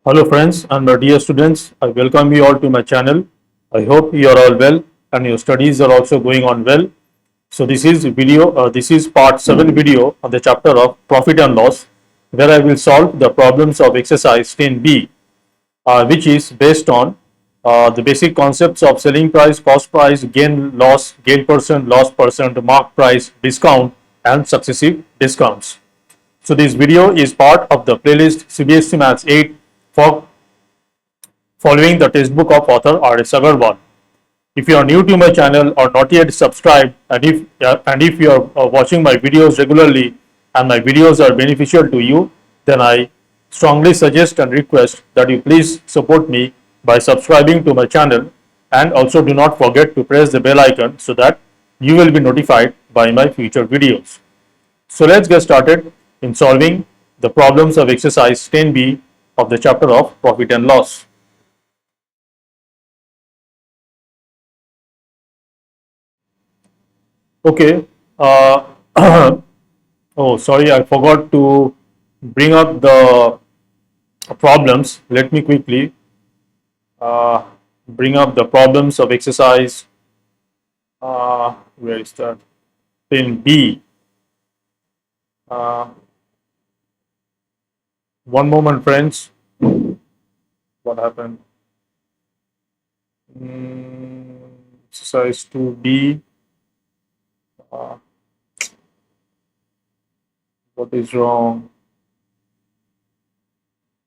Hello friends and dear students, I welcome you all to my channel. I hope you are all well and your studies are also going on well. So this is part 7 video on the chapter of profit and loss, where I will solve the problems of exercise 10B, which is based on the basic concepts of selling price, cost price, gain percent, loss percent, mark price, discount and successive discounts. So this video is part of the playlist CBSE Maths 8 for following the textbook of author RS Aggarwal. If you are new to my channel or not yet subscribed, and if you are watching my videos regularly and my videos are beneficial to you, then I strongly suggest and request that you please support me by subscribing to my channel, and also do not forget to press the bell icon so that you will be notified by my future videos. So let's get started in solving the problems of exercise 10B of the chapter of profit and loss. Okay. Oh, sorry, I forgot to bring up the problems. Let me quickly uh, bring up the problems of exercise. Where is that? In B. Uh, One moment, friends. What happened? Exercise 2B. What is wrong?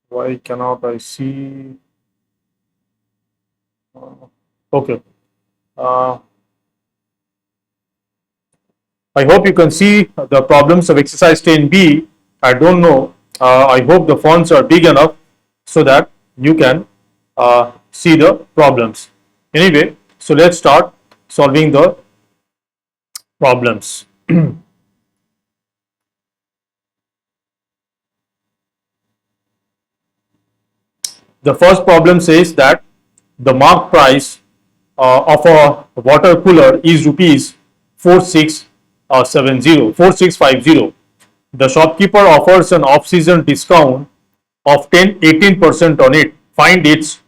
Why cannot I see? Okay. I hope you can see the problems of exercise 10B. I don't know. I hope the fonts are big enough so that you can see the problems. Anyway, so let's start solving the problems. The first problem says that the mark price of a water cooler is rupees 4650. The shopkeeper offers an off-season discount of 18% on it. Find its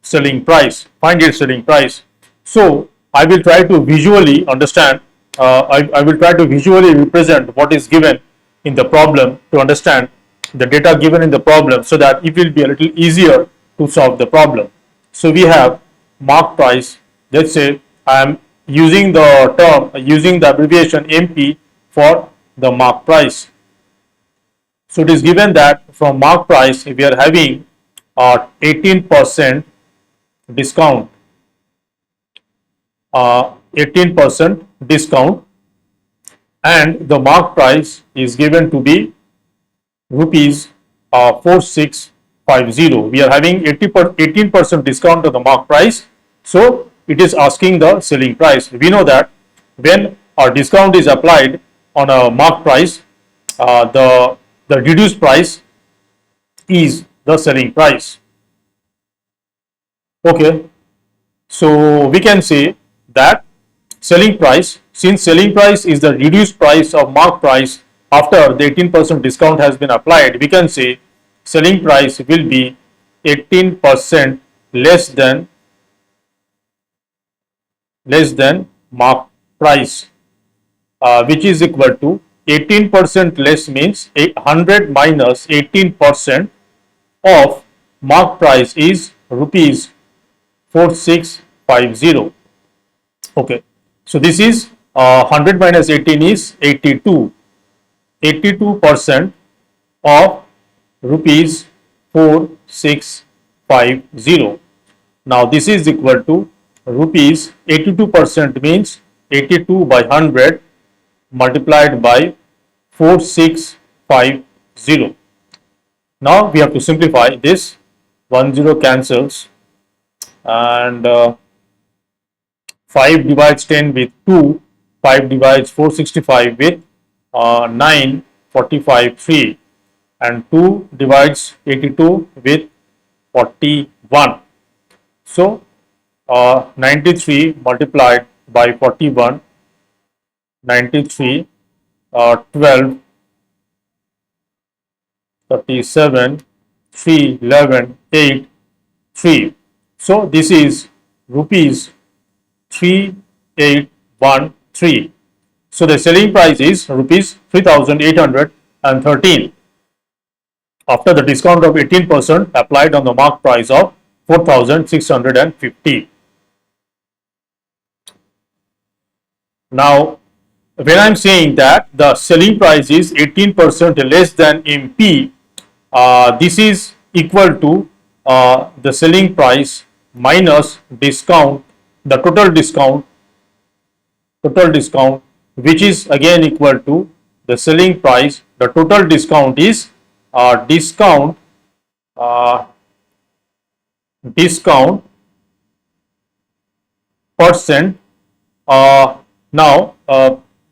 selling price. So I will try to visually understand. I will try to visually represent what is given in the problem to understand the data given in the problem, so that it will be a little easier to solve the problem. So we have mark price. Let's say I am using the abbreviation MP for the mark price. So it is given that from mark price we are having 18% discount, 18% discount, and the mark price is given to be rupees 4650. We are having 18% discount on the mark price, so it is asking the selling price. We know that when a discount is applied on a mark price, the reduced price is the selling price. Okay, so we can say that selling price, since selling price is the reduced price of mark price after the 18% discount has been applied, we can say selling price will be 18% less than mark price, which is equal to 18% less means 100 minus 18% of mark price is rupees 4650. Okay, so this is 100 minus 18 is 82. 82% of rupees 4650. Now this is equal to rupees 82% means 82 by 100 multiplied by 4650. Now we have to simplify this. 10 cancels, and 5 divides 10 with 2, 5 divides 465 with 9, 45, 3, and 2 divides 82 with 41. So 93 multiplied by 41, 93, 12, 37, 3, 11, 8, 3. So this is rupees 3813. So the selling price is rupees 3813 after the discount of 18% applied on the mark price of 4650. Now, when I am saying that the selling price is 18% less than MP, this is equal to the selling price minus discount, the total discount, which is again equal to the selling price. The total discount is discount percent. Now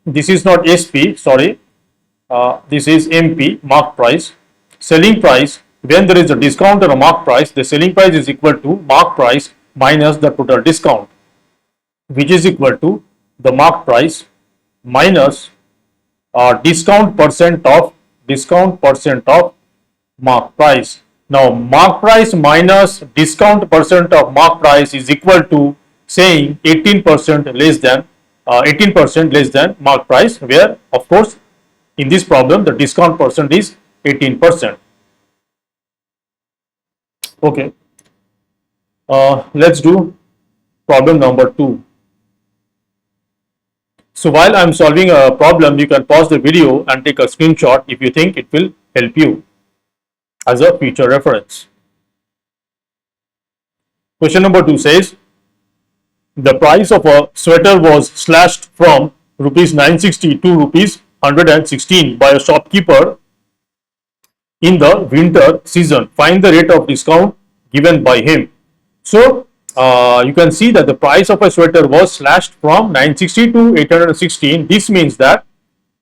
this is not SP, sorry, this is MP, mark price. Selling price, when there is a discount or a mark price, the selling price is equal to mark price minus the total discount, which is equal to the mark price minus discount percent of mark price. Now mark price minus discount percent of mark price is equal to saying 18% less than 18% less than mark price, where of course in this problem the discount percent is 18%. Okay, let's do problem number 2. So while I am solving a problem, you can pause the video and take a screenshot if you think it will help you as a future reference. Question number 2 says, the price of a sweater was slashed from rupees 960 to rupees 116 by a shopkeeper in the winter season. Find the rate of discount given by him. So you can see that the price of a sweater was slashed from 960 to 816. This means that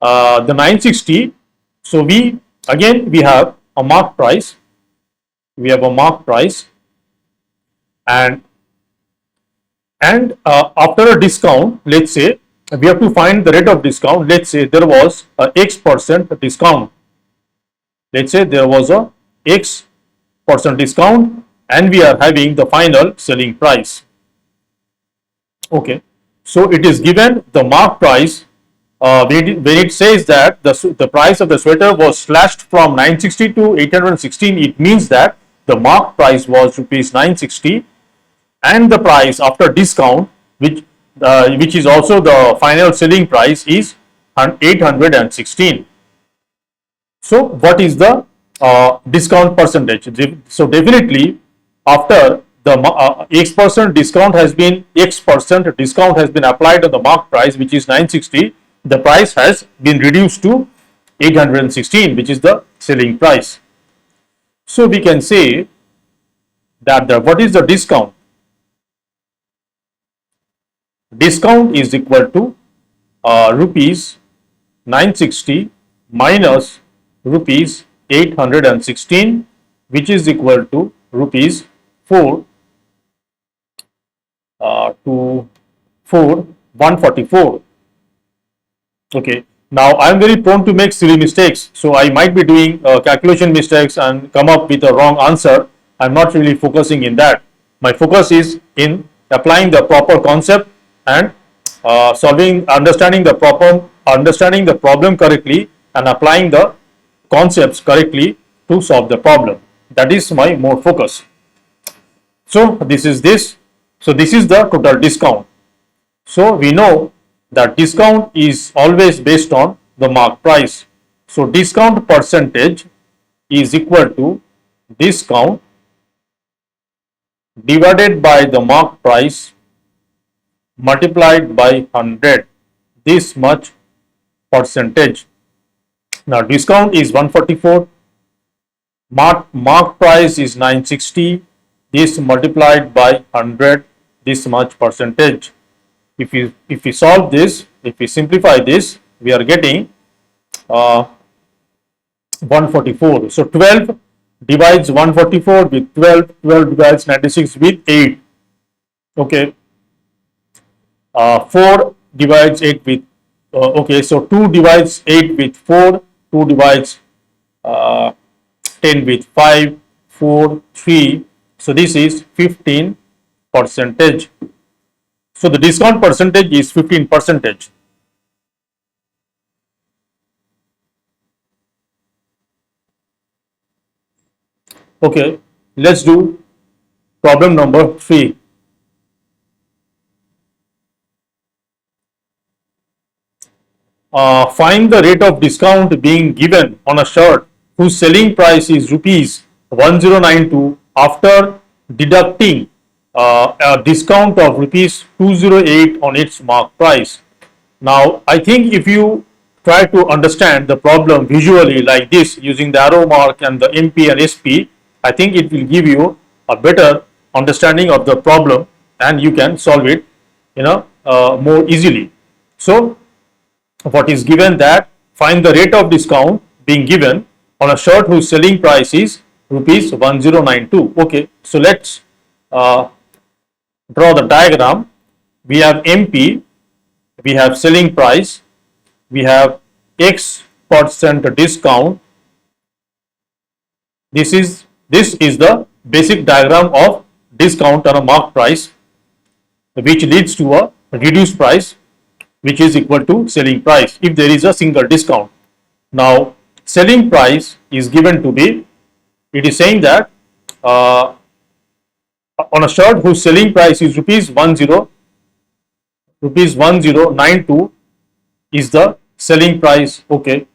the 960, so we have a mark price, and after a discount, let's say we have to find the rate of discount. Let's say there was a X% discount. Let's say there was a X% discount and we are having the final selling price. Okay, so it is given the mark price. When it says that the price of the sweater was slashed from 960 to 816, it means that the mark price was rupees 960 and the price after discount, which is also the final selling price, is 816. So what is the discount percentage? So definitely after the X% discount has been applied on the mark price, which is 960, the price has been reduced to 816, which is the selling price. So we can say that what is the discount? Discount is equal to rupees 960 minus rupees 816, which is equal to rupees 144. Okay, now I am very prone to make silly mistakes, so I might be doing calculation mistakes and come up with a wrong answer. I am not really focusing in that. My focus is in applying the proper concept and understanding the problem correctly and applying the concepts correctly to solve the problem. That is my more focus. So this is this. So this is the total discount. So we know that discount is always based on the mark price. So discount percentage is equal to discount divided by the mark price multiplied by 100, this much percentage. Now discount is 144, mark price is 960, this multiplied by 100, this much percentage. If we solve this, if we simplify this, we are getting 144. So 12 divides 144 with 12, 12 divides 96 with 8. Okay. 4 divides 8 with okay, so 2 divides 8 with 4, 2 divides 10 with 5, 4, 3. So this is 15 percentage. So the discount percentage is 15 percentage. Okay, let's do problem number 3. Find the rate of discount being given on a shirt whose selling price is rupees 1092 after deducting a discount of rupees 208 on its mark price. Now, I think if you try to understand the problem visually like this using the arrow mark and the MP and SP, I think it will give you a better understanding of the problem and you can solve it, more easily. So, what is given that find the rate of discount being given on a shirt whose selling price is rupees 1092. Okay, so let's draw the diagram. We have MP, we have selling price, we have X percent discount. This is the basic diagram of discount on a mark price, which leads to a reduced price, which is equal to selling price if there is a single discount. Now, selling price is given to be, it is saying that on a shirt whose selling price is rupees 1092 is the selling price. Okay,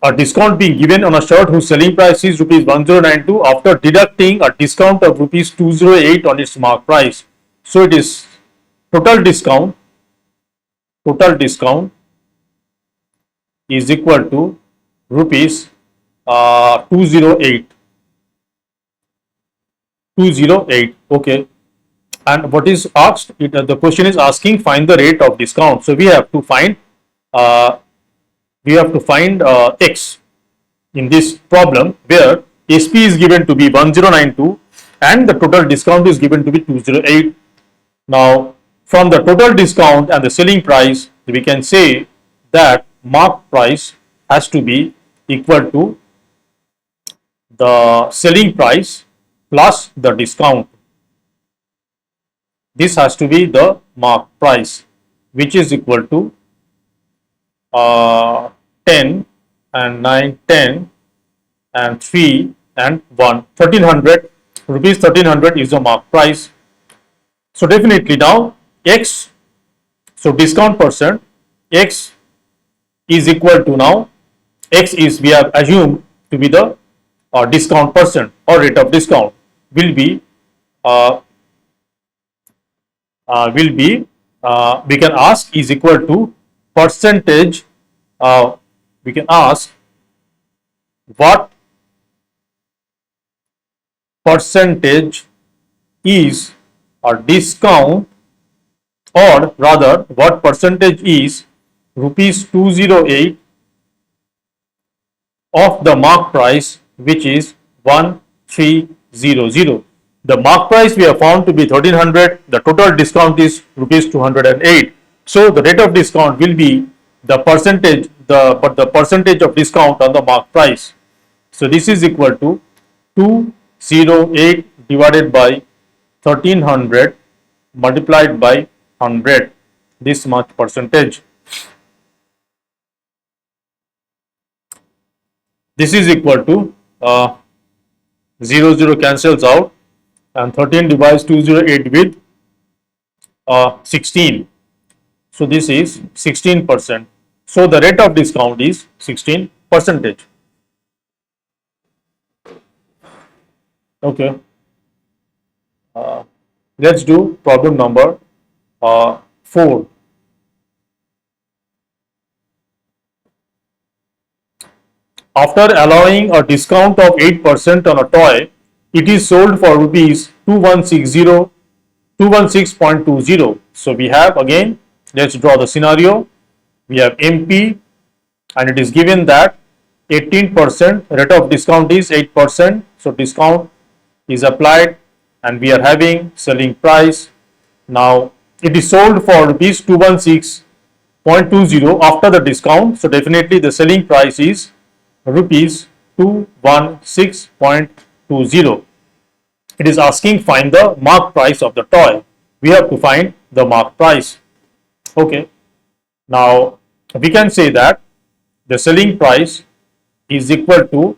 a discount being given on a shirt whose selling price is rupees 1092 after deducting a discount of rupees 208 on its mark price. So it is total discount is equal to rupees 208. Okay, and what is asked, the question is asking find the rate of discount. So we have to find X in this problem, where SP is given to be 1092 and the total discount is given to be 208. Now, from the total discount and the selling price, we can say that mark price has to be equal to the selling price plus the discount. This has to be the mark price, which is equal to 10 and 9, 10 and 3 and 1, 1300 rupees. 1300 is the mark price. So definitely now X, so discount percent, X is equal to, now X is, we have assumed to be the discount percent or rate of discount, will be we can ask is equal to percentage. We can ask what percentage is a discount, or rather what percentage is rupees 208 of the mark price, which is 1300. The mark price we have found to be 1300, the total discount is rupees 208. So the rate of discount will be the percentage, the percentage of discount on the mark price. So this is equal to 208 divided by 1300 multiplied by 100, this much percentage. This is equal to 0 cancels out, and 13 divides 208 with 16. So this is 16%. So the rate of discount is 16 percentage. Okay. Let's do problem number 4. After allowing a discount of 8% on a toy, it is sold for rupees 216.20. So we have, again, let's draw the scenario. We have MP and it is given that 18% rate of discount is 8%. So discount is applied and we are having selling price. Now it is sold for rupees 216.20 after the discount. So definitely the selling price is rupees 216.20. It is asking find the mark price of the toy. We have to find the mark price. Okay. Now we can say that the selling price is equal to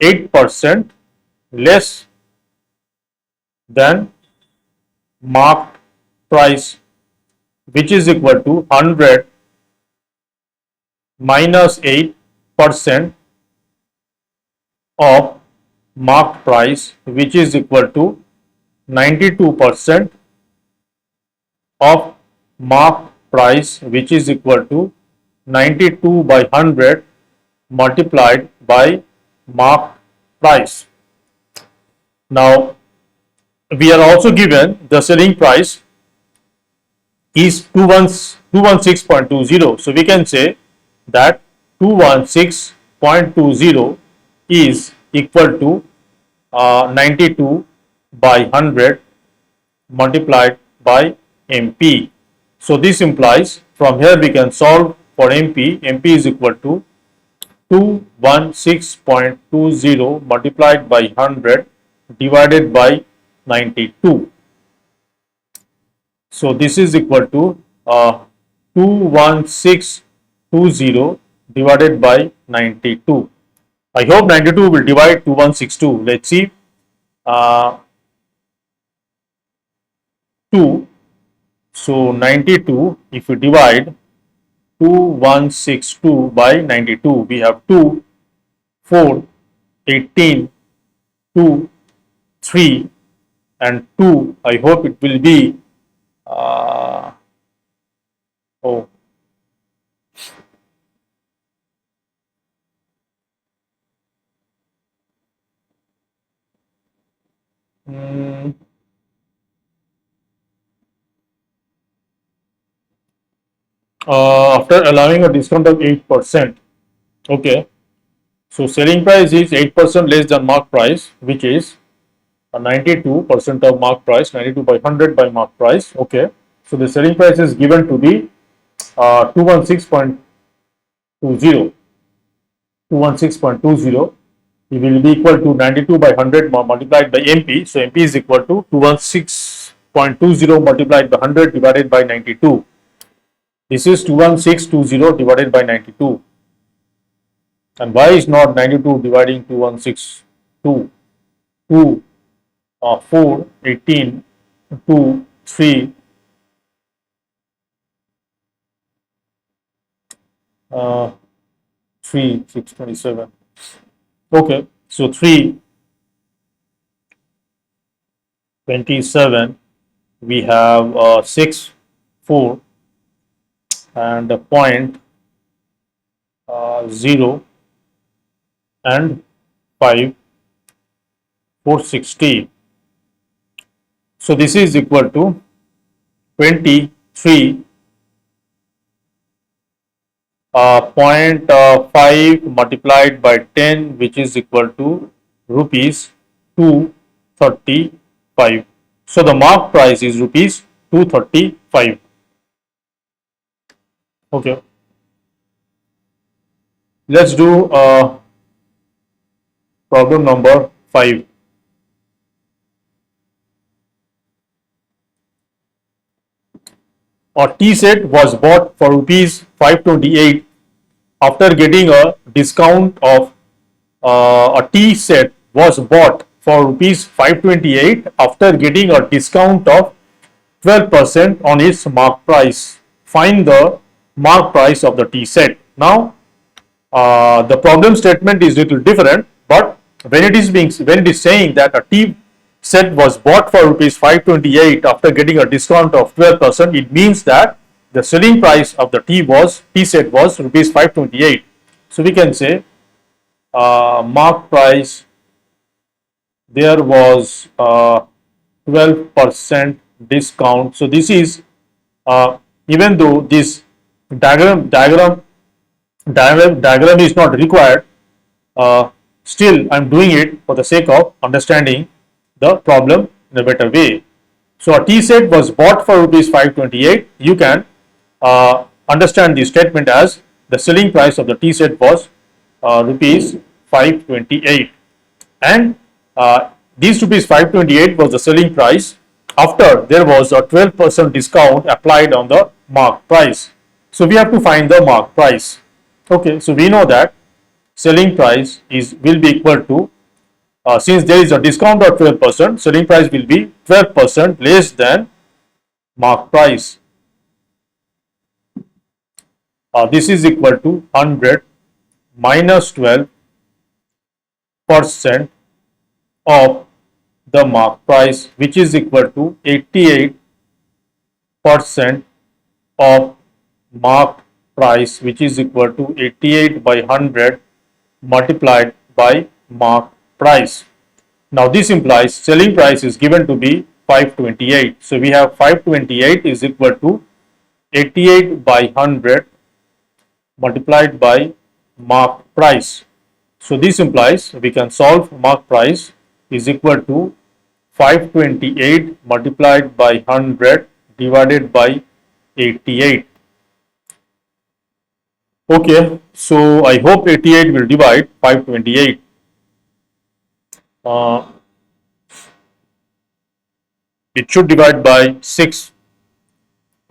8% less than marked price, which is equal to 100 minus 8% of marked price, which is equal to 92% of marked price, which is equal to 92 by 100 multiplied by marked price. Now we are also given the selling price is 216.20. So we can say that 216.20 is equal to 92 by 100 multiplied by MP. So this implies from here we can solve for MP. MP is equal to 216.20 multiplied by 100 divided by 92. So this is equal to 21620 divided by 92. I hope 92 will divide 2162. Let's see. 2. So 92, if we divide 2162 by 92, we have 2, 4, 18, 2, 3 and 2. I hope it will be oh, after allowing a discount of 8%. Okay, so selling price is 8% less than mark price, which is 92% of mark price, 92 by 100 by mark price. Okay, so the selling price is given to be 216.20. 216.20. It will be equal to 92 by 100 multiplied by MP. So MP is equal to 216.20 multiplied by 100 divided by 92. This is 21620 divided by 92. And why is not 92 dividing 2162? 2, 4, 18, 2, 3, 3, 627. Okay, so 3, 27, we have 6, 4 and a point 0 and 5, 460. So this is equal to 23 0.5 multiplied by 10, which is equal to rupees 235. So the mark price is rupees 235. Okay, let's do problem number 5. A tea set was bought for rupees 528 after getting a discount of a tea set was bought for rupees 528 after getting a discount of 12% on its mark price. Find the mark price of the tea set. Now the problem statement is little different, but when it is saying that a tea set was bought for rupees 528 after getting a discount of 12%, it means that the selling price of the tea set was rupees 528. So we can say mark price, there was 12% discount. So this is even though this diagram is not required, still I am doing it for the sake of understanding the problem in a better way. So a tea set was bought for rupees 528. You can understand the statement as the selling price of the tea set was rupees 528, and these rupees 528 was the selling price after there was a 12% discount applied on the mark price. So we have to find the mark price. Okay, so we know that selling price will be equal to, since there is a discount of 12%, selling price will be 12% less than mark price. This is equal to 100 minus 12% of the mark price, which is equal to 88% of mark price, which is equal to 88 by 100 multiplied by mark price. Now this implies selling price is given to be 528. So we have 528 is equal to 88 by 100 multiplied by mark price. So this implies we can solve mark price is equal to 528 multiplied by 100 divided by 88. Okay, so I hope 88 will divide 528. It should divide by 6.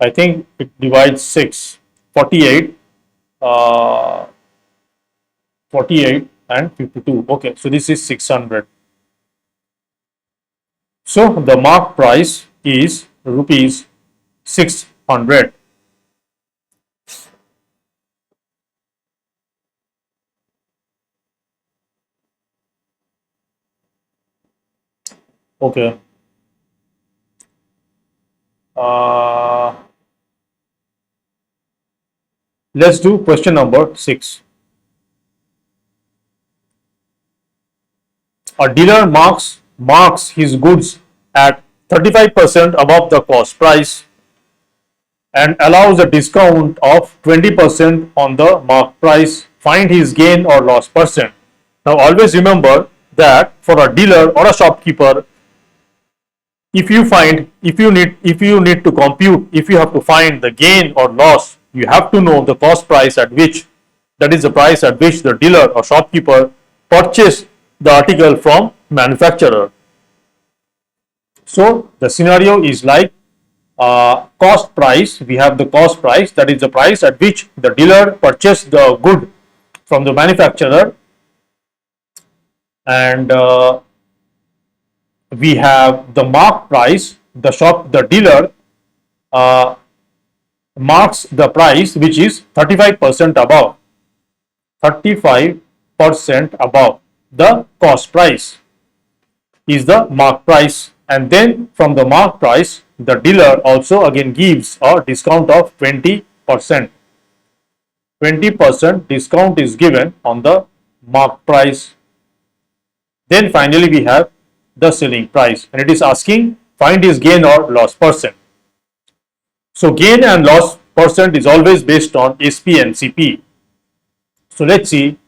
I think it divides 6. 48, 48 and 52. Okay, so this is 600. So the mark price is rupees 600. Okay. Let's do question number 6. A dealer marks his goods at 35% above the cost price and allows a discount of 20% on the mark price. Find his gain or loss percent. Now always remember that for a dealer or a shopkeeper, if you need to compute, if you have to find the gain or loss, you have to know the cost price at which, that is the price at which the dealer or shopkeeper purchased the article from manufacturer. So the scenario is like cost price. We have the cost price, that is the price at which the dealer purchased the good from the manufacturer, and we have the mark price. The dealer marks the price which is 35% above, 35% above the cost price is the mark price, and then from the mark price the dealer also again gives a discount of 20%. 20% discount is given on the mark price. Then finally we have the selling price, and it is asking find his gain or loss percent. So gain and loss percent is always based on SP and CP. So let's see.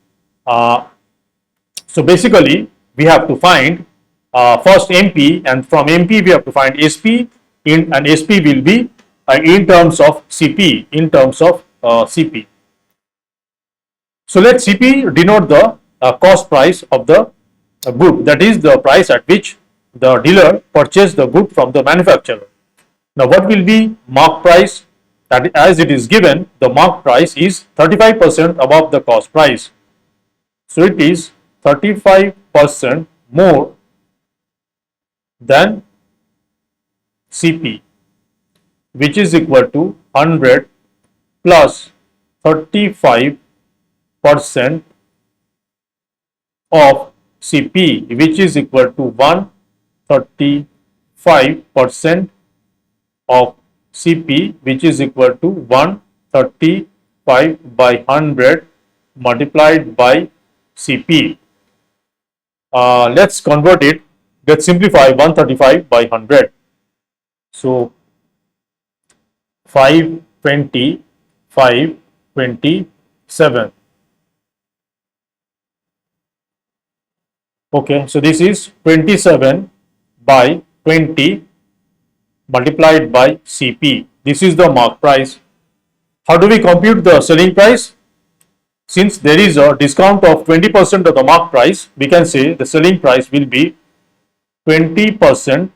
So basically we have to find first MP, and from MP we have to find SP, and SP will be in terms of CP, in terms of CP. So let CP denote the cost price of the good, that is the price at which the dealer purchased the good from the manufacturer. Now what will be mark price? That as it is given, the mark price is 35% above the cost price. So it is 35% more than CP, which is equal to 100 plus 35% of CP, which is equal to 135% of CP, which is equal to 135 by 100 multiplied by CP. Let's convert it. Let's simplify 135 by 100. So 520, 527. Okay, so this is 27 by 20 multiplied by CP. This is the mark price. How do we compute the selling price? since there is a discount of 20% of the mark price, we can say the selling price will be 20%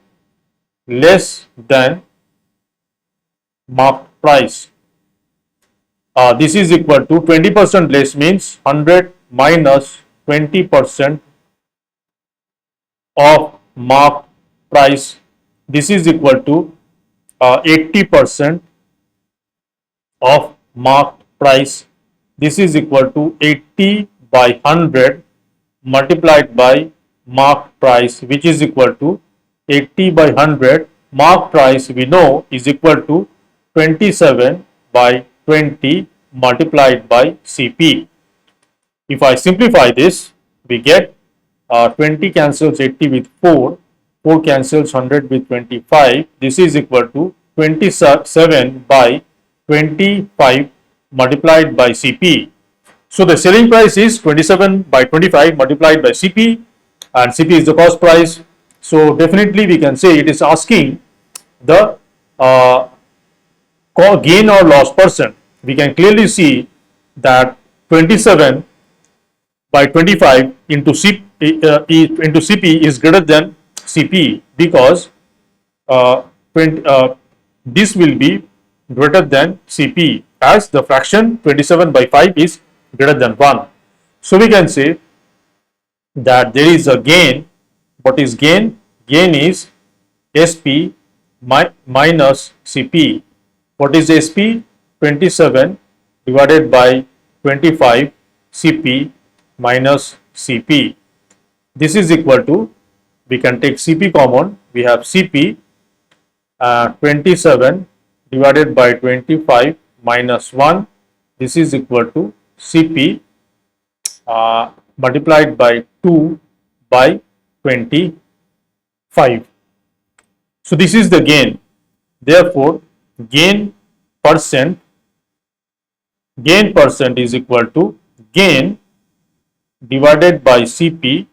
less than mark price. This is equal to 20% less means 100 minus 20% of mark price. This is equal to 80% of marked price. This is equal to 80 by 100 multiplied by marked price, which is equal to 80 by 100. Marked price we know is equal to 27 by 20 multiplied by CP. If I simplify this, we get 20 cancels 80 with 4, 4 cancels 100 with 25. This is equal to 27 by 25 multiplied by CP. So the selling price is 27 by 25 multiplied by CP, and CP is the cost price. So definitely we can say it is asking the gain or loss percent. We can clearly see that 27 by 25 into CP is greater than CP, because this will be greater than CP, as the fraction 27 by 5 is greater than 1. So we can say that there is a gain. What is gain? Gain is SP minus CP. What is SP? 27 divided by 25 CP minus CP. This is equal to, we can take CP common, we have CP 27 divided by 25 minus 1. This is equal to CP multiplied by 2 by 25. So this is the gain. Therefore, gain percent is equal to gain divided by CP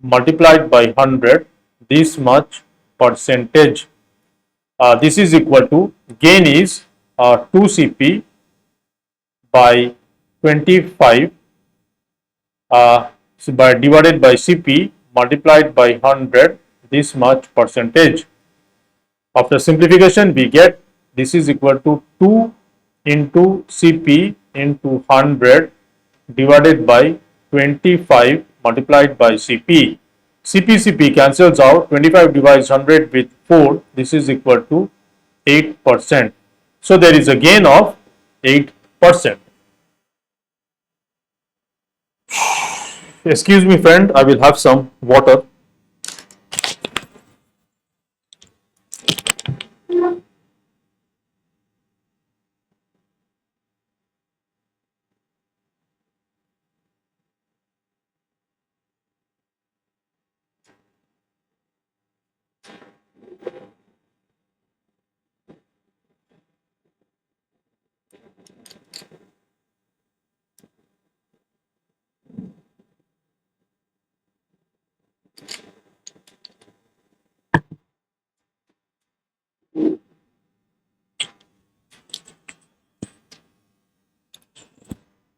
multiplied by 100, this much percentage. This is equal to, gain is 2 CP by 25 by divided by CP multiplied by 100, this much percentage. After simplification, we get this is equal to 2 into CP into 100 divided by 25 multiplied by CP. CP cancels out. 25 divides 100 with 4. This is equal to 8%. So there is a gain of 8%. Excuse me, friend, I will have some water.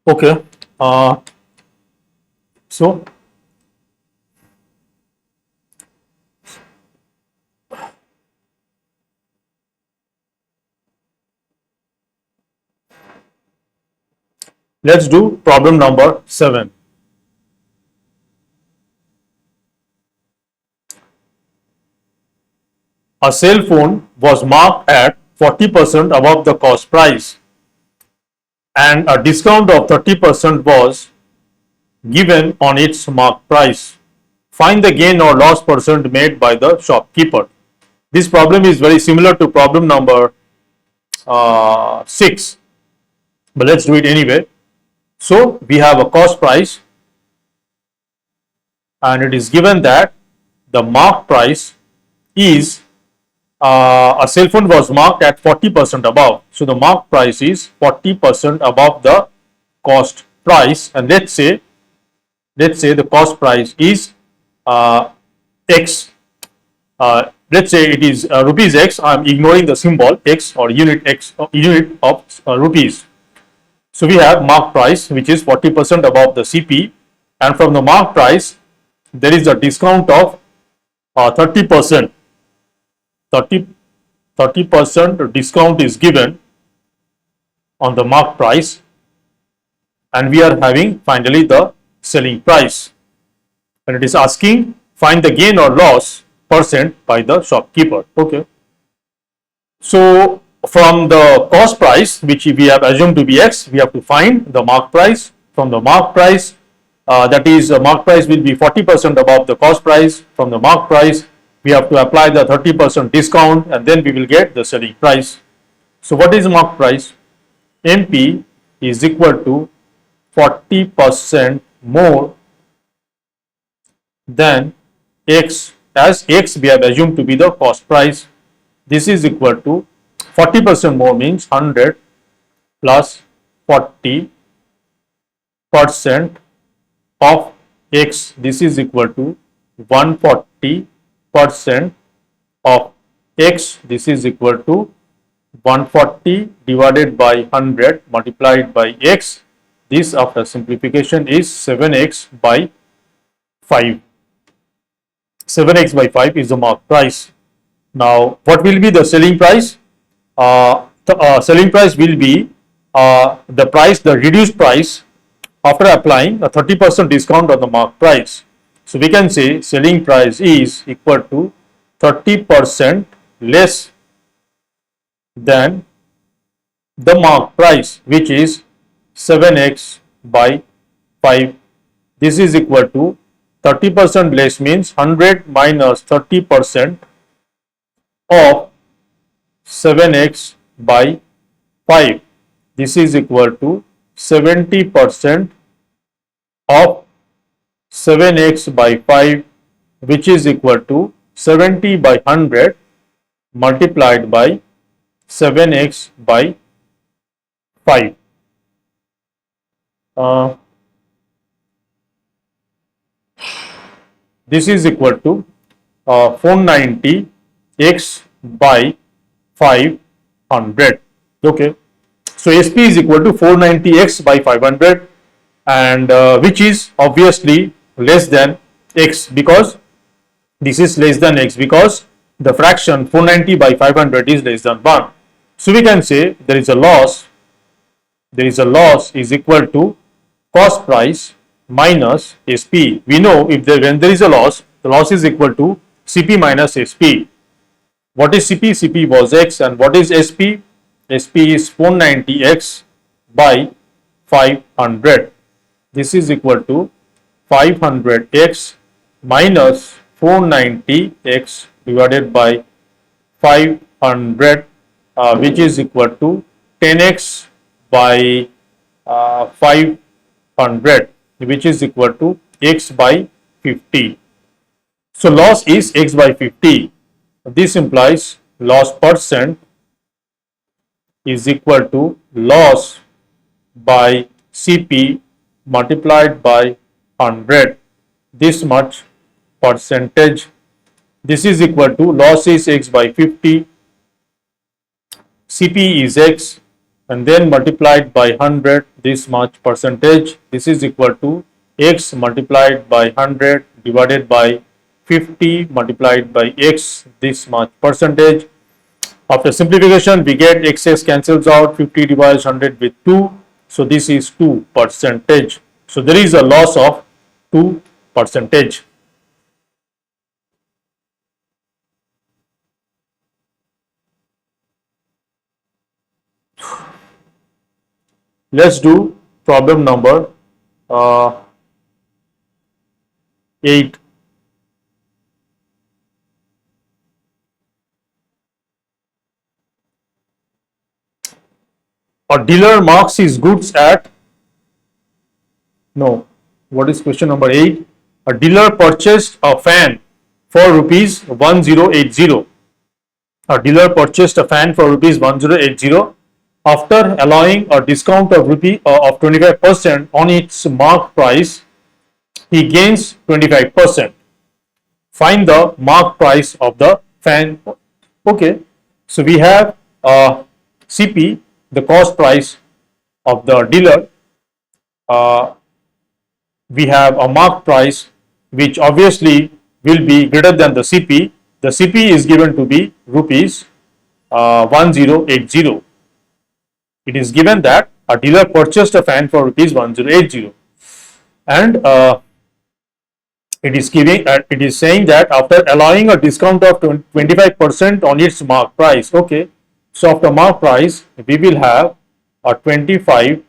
Okay, so let's do problem number 7. A cell phone was marked at 40% above the cost price, and a discount of 30% was given on its marked price. Find the gain or loss percent made by the shopkeeper. This problem is very similar to problem number 6, but let's do it anyway. So we have a cost price, and it is given that the marked price is a cell phone was marked at 40% above. So the marked price is 40% above the cost price, and let's say the cost price is X. Let's say it is rupees X. I am ignoring the symbol X or unit X or unit of rupees. So we have mark price, which is 40% above the CP, and from the mark price there is a discount of 30%. 30% discount is given on the mark price, and we are having finally the selling price, and it is asking find the gain or loss percent by the shopkeeper. Okay, so from the cost price, which we have assumed to be X, we have to find the mark price. From the mark price, that is mark price will be 40% above the cost price. From the mark price, we have to apply the 30% discount, and then we will get the selling price. So what is mark price? MP is equal to 40% more than X, as X we have assumed to be the cost price. This is equal to 40% more means 100 plus 40% of X. This is equal to 140% of X. This is equal to 140 divided by 100 multiplied by X. This after simplification is 7X by 5. 7X by 5 is the mark price. Now, what will be the selling price? Selling price will be the price, the reduced price after applying a 30% discount on the mark price. So we can say selling price is equal to 30% less than the mark price, which is 7X by 5. This is equal to 30% less means 100 minus 30% of 7X by 5. This is equal to 70% of 7X by 5, which is equal to 70 by 100 multiplied by 7X by 5. This is equal to 490X by 500. Okay, so SP is equal to 490X by 500, and which is obviously less than X, because this is less than X because the fraction 490 by 500 is less than 1. So we can say there is a loss. There is a loss is equal to cost price minus SP. We know when there is a loss, the loss is equal to CP minus SP. What is CP? CP was X, and what is SP? SP is 490X by 500. This is equal to 500X minus 490X divided by 500, which is equal to 10X by 500, which is equal to X by 50. So loss is X by 50. This implies loss percent is equal to loss by CP multiplied by 100. This much percentage. This is equal to loss is X by 50, CP is X, and then multiplied by 100, this much percentage. This is equal to X multiplied by 100 divided by 50 multiplied by X, this much percentage. After simplification, we get X cancels out, 50 divides 100 with 2. So this is 2%. So there is a loss of 2%. Let's do problem number 8. A dealer marks his goods at, no, what is question number 8? A dealer purchased a fan for rupees 1080. A dealer purchased a fan for rupees 1080. After allowing a discount of 25% on its mark price, he gains 25%. Find the mark price of the fan. Okay, so we have CP, the cost price, of the dealer, uh, we have a mark price which obviously will be greater than the CP. The CP is given to be rupees 1080. It is given that a dealer purchased a fan for rupees 1080, and it is saying that after allowing a discount of 25% on its mark price. Okay, so after mark price we will have a 25%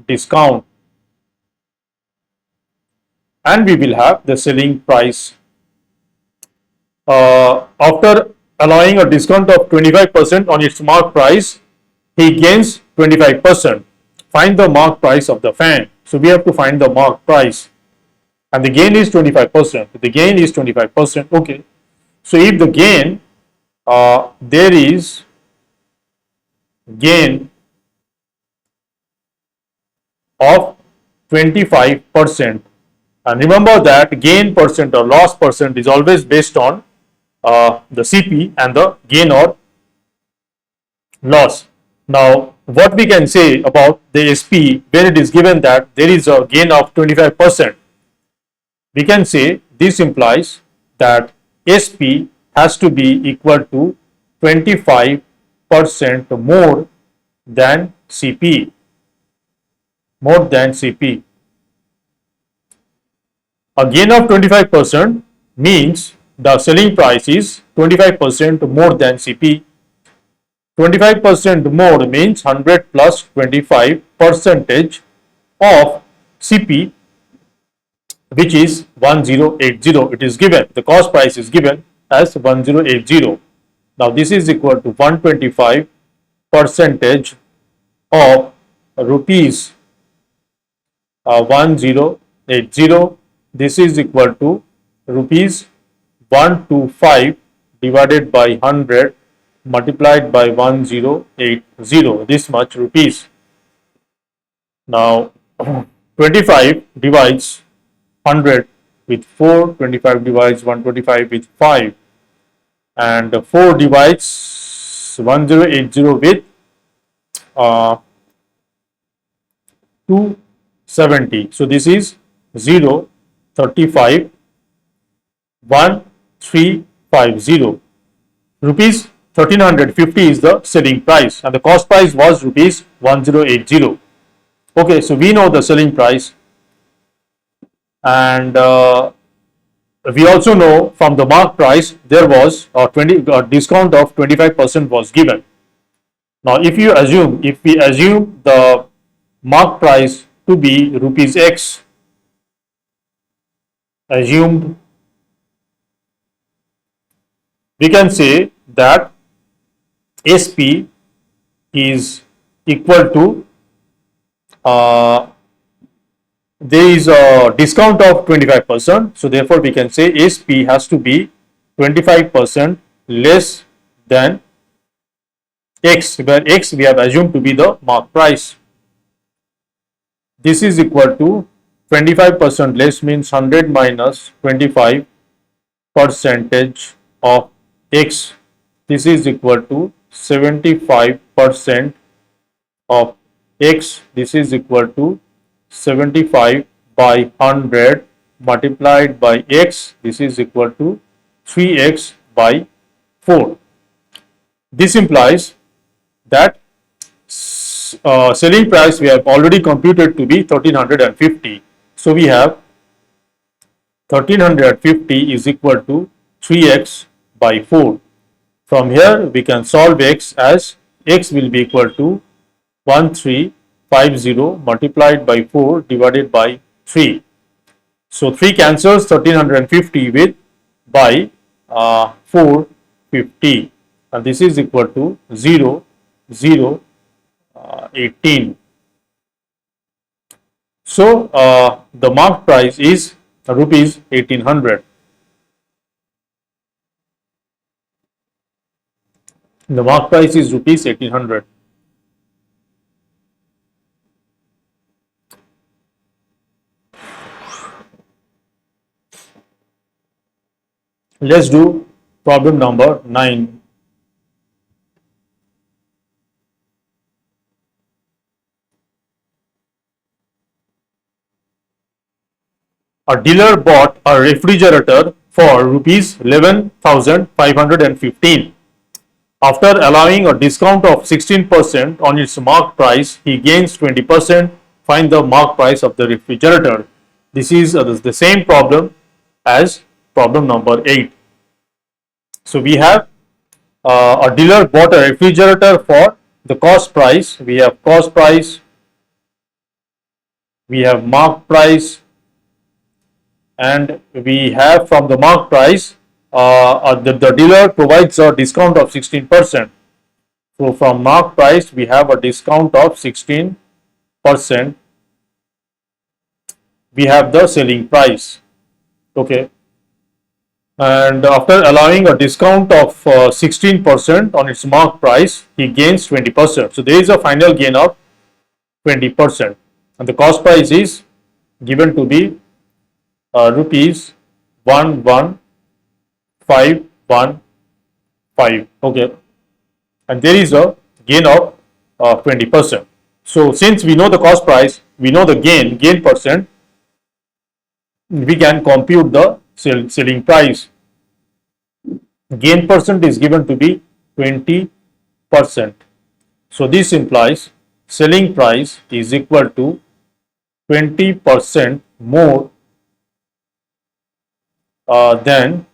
discount, and we will have the selling price. After allowing a discount of 25% on its mark price, he gains 25%. Find the mark price of the fan. So we have to find the mark price, and the gain is 25%. The gain is 25%. Okay. So if the gain, there is gain of 25%, and remember that gain percent or loss percent is always based on the CP and the gain or loss. Now, what we can say about the SP when it is given that there is a gain of 25%, we can say this implies that SP has to be equal to 25% more than CP. More than CP. A gain of 25% means the selling price is 25% more than CP. 25% more means 100 plus 25 percentage of CP, which is 1080. It is given, the cost price is given as 1080. Now this is equal to 125 percentage of rupees 1080. This is equal to rupees 125 divided by 100 multiplied by 1080, this much rupees. Now 25 divides 100 with 4, 25 divides 125 with 5, and 4 divides 1080 with 270. So this is 0, 35, 1350. Rupees 1350 is the selling price, and the cost price was rupees 1080. Okay, so we know the selling price, and we also know from the mark price there was a discount of 25% was given. Now if we assume the mark price to be rupees X, assumed, we can say that SP is equal to, there is a discount of 25%, so therefore we can say SP has to be 25% less than X, where X we have assumed to be the mark price. This is equal to 25% less means 100 minus 25 percentage of X. This is equal to 75% of X. This is equal to 75 by 100 multiplied by X. This is equal to 3X by 4. This implies that selling price we have already computed to be 1350. So we have 1350 is equal to 3x by 4. From here we can solve x as x will be equal to 1350 multiplied by 4 divided by 3. So 3 cancels 1350 with by 450, and this is equal to 0, 0, 18. So the mark price is rupees 1800. The mark price is rupees 1800. Let's do problem number 9. A dealer bought a refrigerator for rupees 11,515. After allowing a discount of 16% on its marked price, he gains 20%. Find the marked price of the refrigerator. This is the same problem as problem number 8. So we have a dealer bought a refrigerator for the cost price. We have cost price, we have marked price, and we have from the marked price, the dealer provides a discount of 16%. So from marked price, we have a discount of 16%. We have the selling price. Okay. And after allowing a discount of 16% on its marked price, he gains 20%. So there is a final gain of 20%. And the cost price is given to be rupees 11,515. Okay. And there is a gain of 20%. So since we know the cost price, we know the gain percent, we can compute the selling price. Gain percent is given to be 20%. So this implies selling price is equal to 20% more than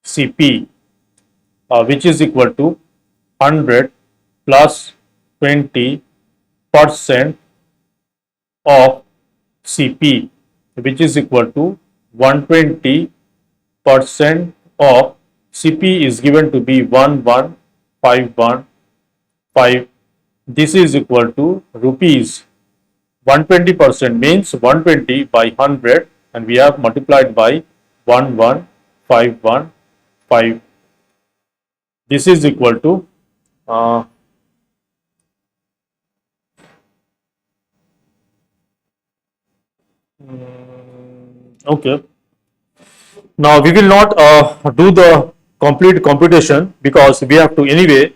CP, which is equal to 100 plus 20% of CP, which is equal to 120% of CP is given to be 11,515. This is equal to rupees. 120% means 120 by 100, and we have multiplied by 11,515. This is equal to okay. Now we will not do the complete computation because we have to anyway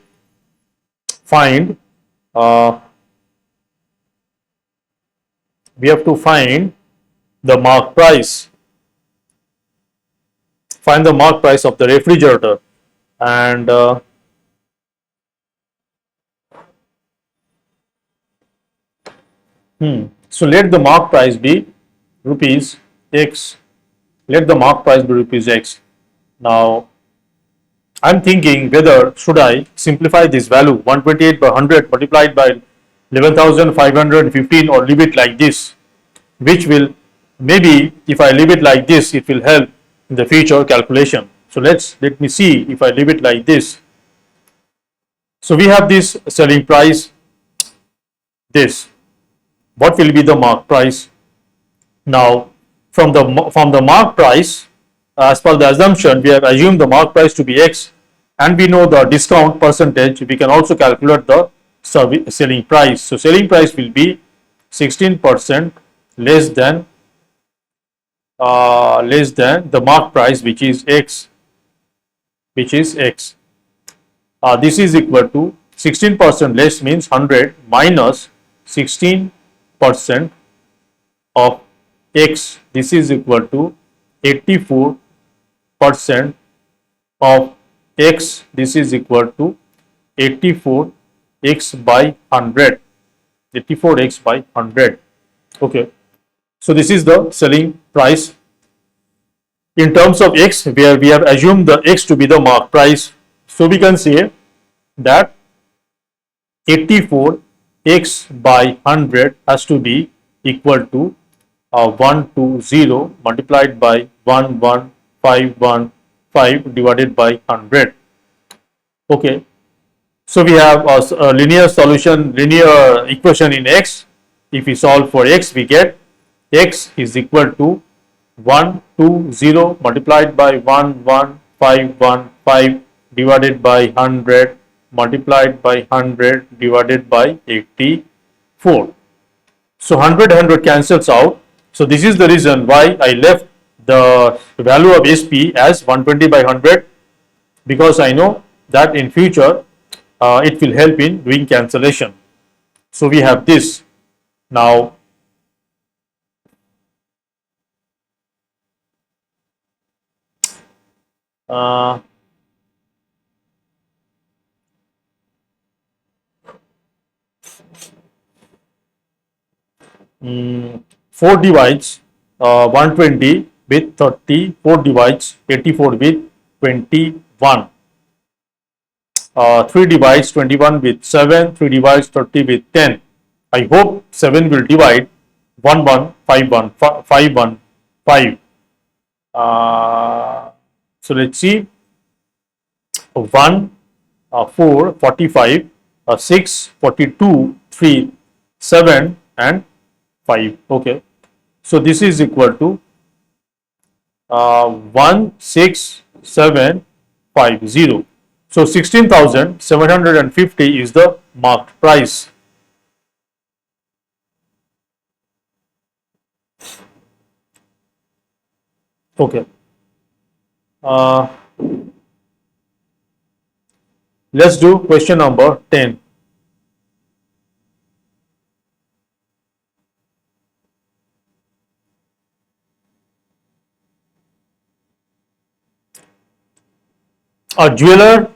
find the mark price. Find the mark price of the refrigerator, and so let the mark price be rupees X. Let the mark price be rupees X. Now I'm thinking whether should I simplify this value 128 by 100 multiplied by 11,515 or leave it like this, which will, maybe if I leave it like this, it will help in the future calculation. So let me see if I leave it like this. So we have this selling price, this. What will be the mark price? Now from the mark price, as per the assumption, we have assumed the mark price to be X, and we know the discount percentage. We can also calculate the selling price. So selling price will be 16% less than the mark price, which is X. This is equal to 16% less means 100 minus 16% of X. This is equal to 84% of X. This is equal to 84x by 100. 84x by 100. Okay. So this is the selling price. In terms of X, where we have assumed the X to be the mark price. So we can say that 84x by 100 has to be equal to 120 multiplied by 11,515 divided by 100. Okay. So we have a linear solution, linear equation in X. If we solve for X, we get X is equal to 120 multiplied by 11,515 divided by 100 multiplied by 100 divided by 84. So 100 cancels out. So this is the reason why I left the value of SP as 120 by 100, because I know that in future it will help in doing cancellation. So we have this. Now Uh, 4 divides 120 with 30, 4 divides 84 with 21, 3 divides 21 with 7, 3 divides 30 with 10. I hope 7 will divide 1 1 5 1 5 1 5. So let's see, 1 4 45, 6 42, 3 7 and 5. Okay, so this is equal to 16750. So 16,750 is the marked price. Okay. Let's do question number 10. A jeweler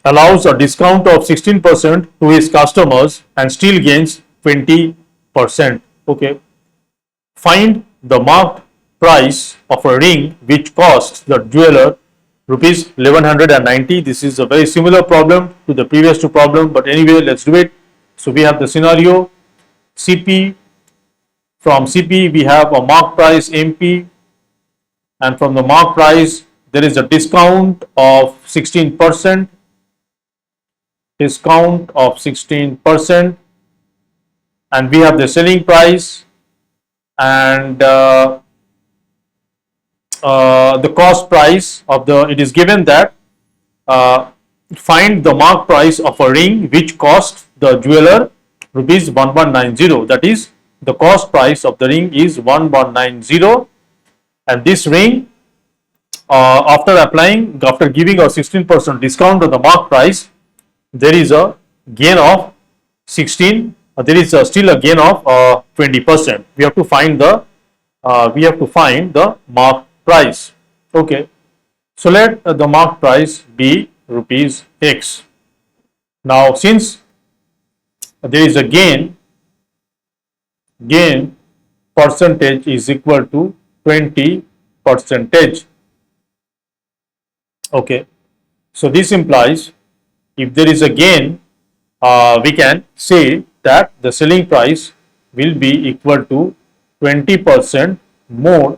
allows a discount of 16% to his customers and still gains 20%. Okay. Find the marked price of a ring which costs the jeweler rupees 1190. This is a very similar problem to the previous two problem, but anyway, let's do it. So we have the scenario CP. From CP we have a marked price MP, and from the marked price there is a discount of 16%, and we have the selling price, and the cost price of the, it is given that find the mark price of a ring which cost the jeweler rupees 1190. That is, the cost price of the ring is 1190, and this ring, after giving a 16% discount on the mark price, there is a gain of 16. There is still a gain of 20%. We have to find the mark price. Okay, so let the mark price be rupees X. Now, since there is a gain percentage is equal to 20 percentage. Okay, so this implies if there is a gain, we can say that the selling price will be equal to 20% more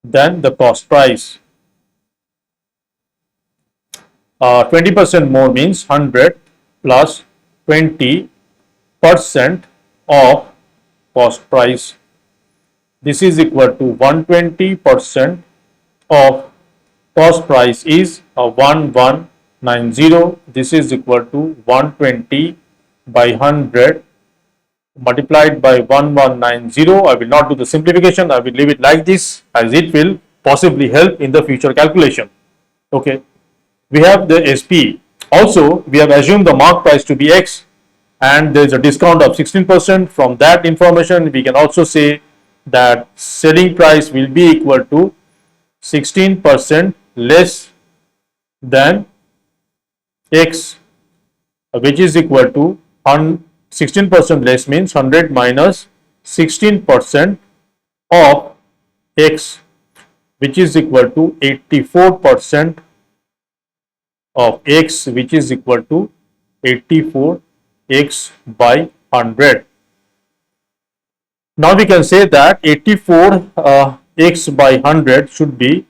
than the cost price. 20% more means 100 plus 20% of cost price. This is equal to 120% of cost price is 1190. This is equal to 120 by 100 multiplied by 1190. I will not do the simplification. I will leave it like this, as it will possibly help in the future calculation. Okay, we have the SP. Also, we have assumed the mark price to be X, and there is a discount of 16%. From that information, we can also say that selling price will be equal to 16% less than X, which is equal to 16% less means 100 minus 16% of X, which is equal to 84% of X, which is equal to 84 X by 100. Now we can say that 84 X by 100 should be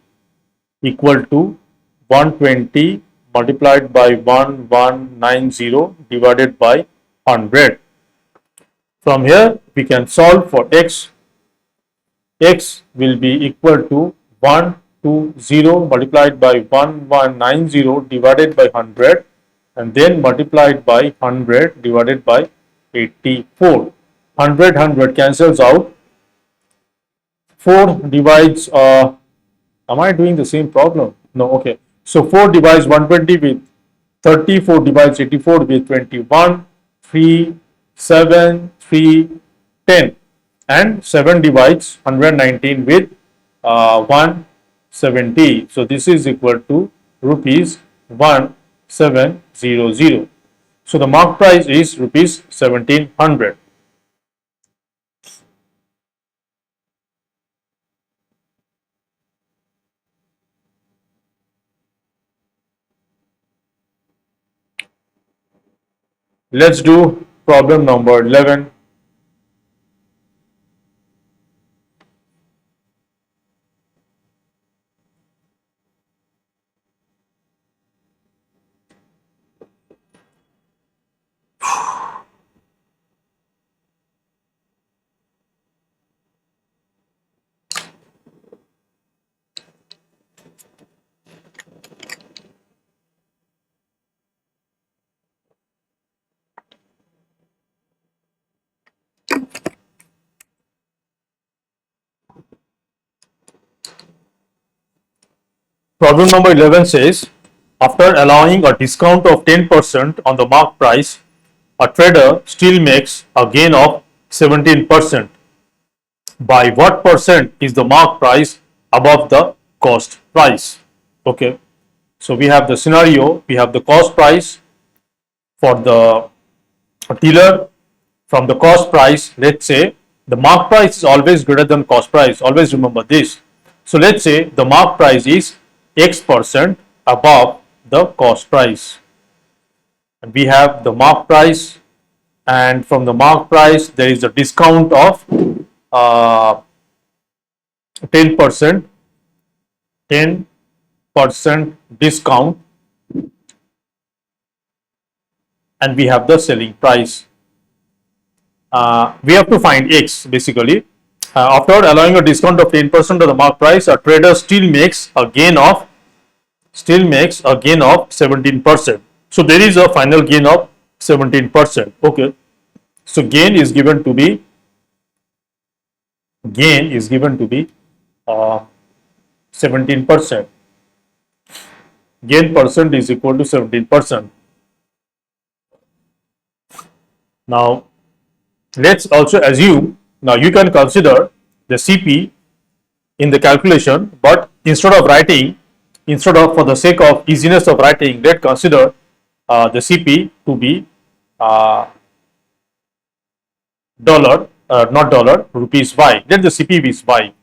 equal to 120 multiplied by 1190 divided by 100. From here we can solve for X. X will be equal to 120 multiplied by 1190 divided by 100, and then multiplied by 100 divided by 84. 100 cancels out. 4 divides, am I doing the same problem? No, okay. So 4 divides 120 with 30, 4 divides 84 with 21, 3, 7, 3, 10, and 7 divides 119 with 1, 70. So this is equal to rupees 1700. So the mark price is rupees 1700. Let's do problem number 11. Problem number 11 says, after allowing a discount of 10% on the mark price, a trader still makes a gain of 17%. By what percent is the mark price above the cost price? Okay, so we have the scenario, we have the cost price for the dealer. From the cost price, let's say the mark price is always greater than cost price. Always remember this. So let's say the mark price is X% above the cost price. And we have the mark price, and from the mark price there is a discount of 10%, 10% discount, and we have the selling price. We have to find X basically. After allowing a discount of 10% of the mark price, a trader still makes a gain of 17%. So there is a final gain of 17%. Okay, so gain is given to be 17%. Gain percent is equal to 17%. Now let's also assume, now you can consider the CP in the calculation, but instead of for the sake of easiness of writing, let's consider the CP to be rupees Y. Let the CP be Y.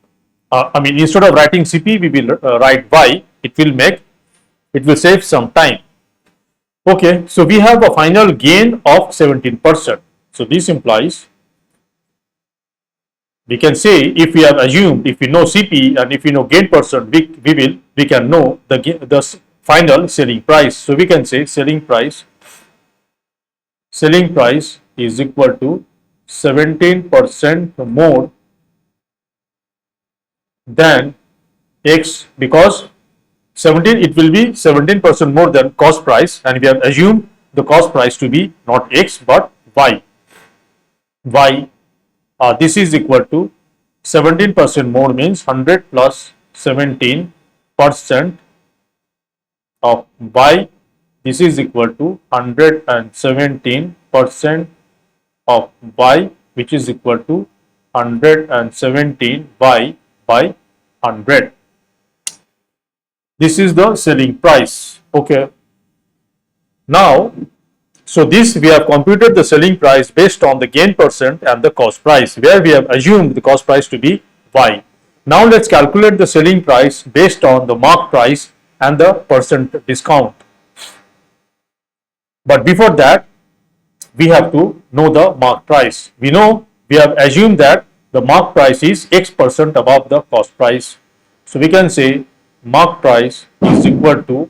I mean, instead of writing CP, we will write Y. It will save some time. Okay, so we have a final gain of 17%. So this implies, we can say, if we have assumed, if we know CP and if we know gain percent, we can know the final selling price. So we can say selling price is equal to 17% more than X, because 17, it will be 17% more than cost price, and we have assumed the cost price to be not X but Y. This is equal to 17% more means 100 plus 17% of Y. This is equal to 117% of Y, which is equal to 117 Y by 100. This is the selling price. Okay. Now, so this we have computed the selling price based on the gain percent and the cost price, where we have assumed the cost price to be Y. Now let's calculate the selling price based on the mark price and the percent discount. But before that, we have to know the mark price. We have assumed that the mark price is X% above the cost price. So we can say mark price is equal to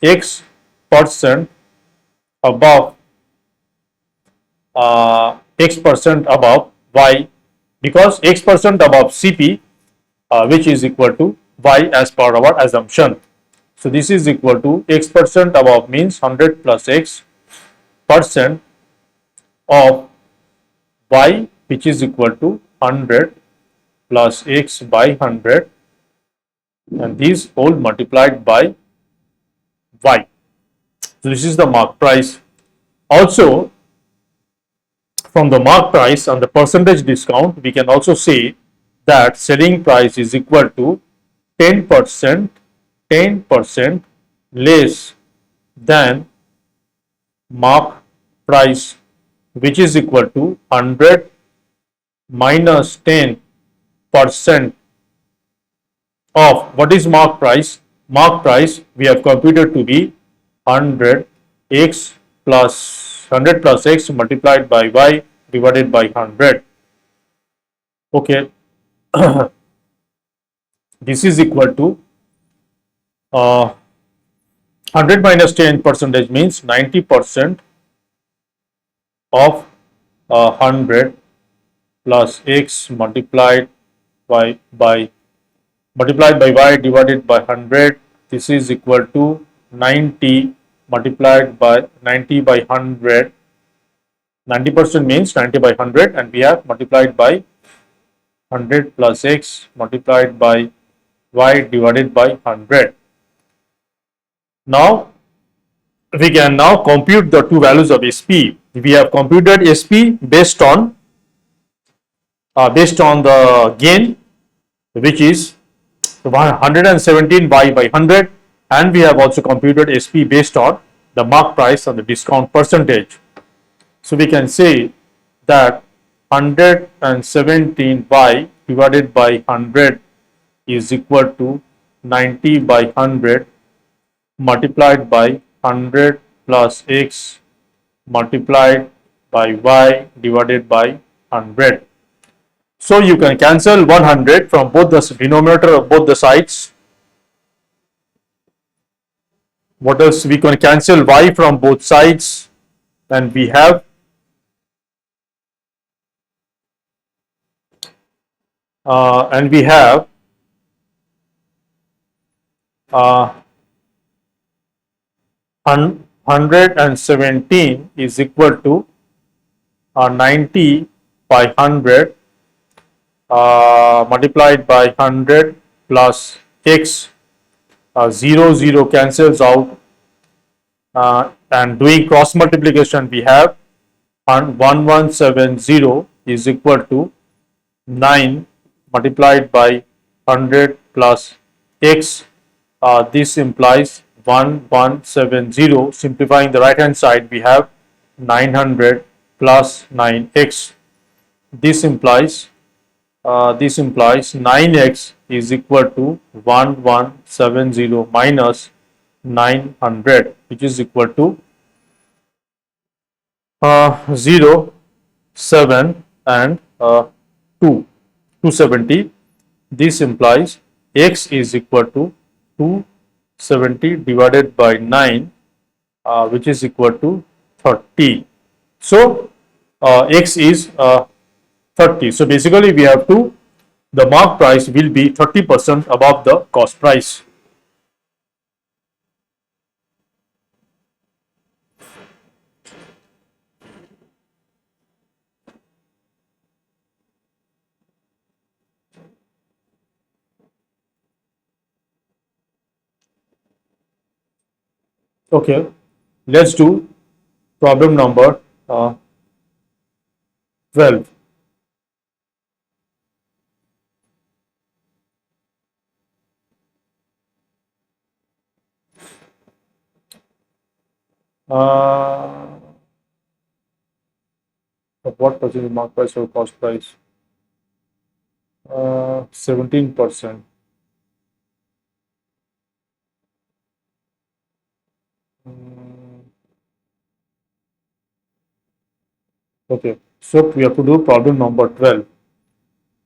X% above X% above Y, because X% above CP, which is equal to Y as per our assumption. So this is equal to X% above means 100 plus X% of Y, which is equal to 100 plus X by 100, and these all multiplied by Y. So this is the mark price. Also, from the mark price and the percentage discount, we can also say that selling price is equal to 10%, 10% less than mark price, which is equal to 100 minus 10% of what is mark price? Mark price we have computed to be 100 x plus 100 plus x multiplied by y divided by 100. Okay, this is equal to 100 minus 10 percentage means 90% of 100 plus x multiplied by y divided by 100. This is equal to 90 multiplied by 90 by 100. 90% means 90 by 100, and we have multiplied by 100 plus x multiplied by y divided by 100. Now we can now compute the two values of SP. We have computed SP based on the gain, which is 117 by 100, and we have also computed SP based on the mark price and the discount percentage. So we can say that 117 y divided by 100 is equal to 90 by 100 multiplied by 100 plus x multiplied by y divided by 100. So you can cancel 100 from both the denominator of both the sides. What else? We can cancel y from both sides, and we have uh, 117 is equal to 90 by 100 multiplied by 100 plus x. 0 cancels out, and doing cross multiplication we have 1170 is equal to 9 multiplied by 100 plus x. This implies 1170. Simplifying the right hand side, we have 900 plus 9x. This implies 9x is equal to 1170 minus 900, which is equal to 0, 7 and 270. This implies x is equal to 270 divided by 9, which is equal to 30. So x is 30. So basically we have the mark price will be 30% above the cost price. Okay, let's do problem number 12. What percentage mark price or cost price? 17%. Okay, so we have to do problem number 12.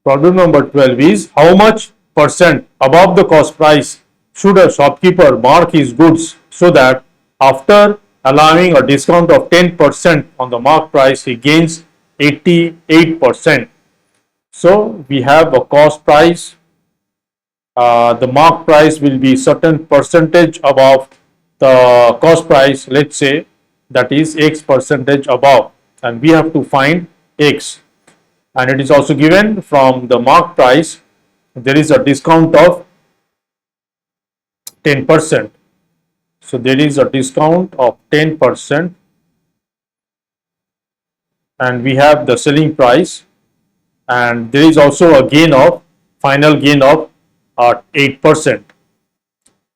Problem number 12 is how much percent above the cost price should a shopkeeper mark his goods so that after allowing a discount of 10% on the mark price, he gains 88%. So we have a cost price. The mark price will be certain percentage above the cost price. Let's say that is x percentage above, and we have to find x. And it is also given from the mark price there is a discount of 10%. So there is a discount of 10%, and we have the selling price, and there is also a gain of final gain of 8%.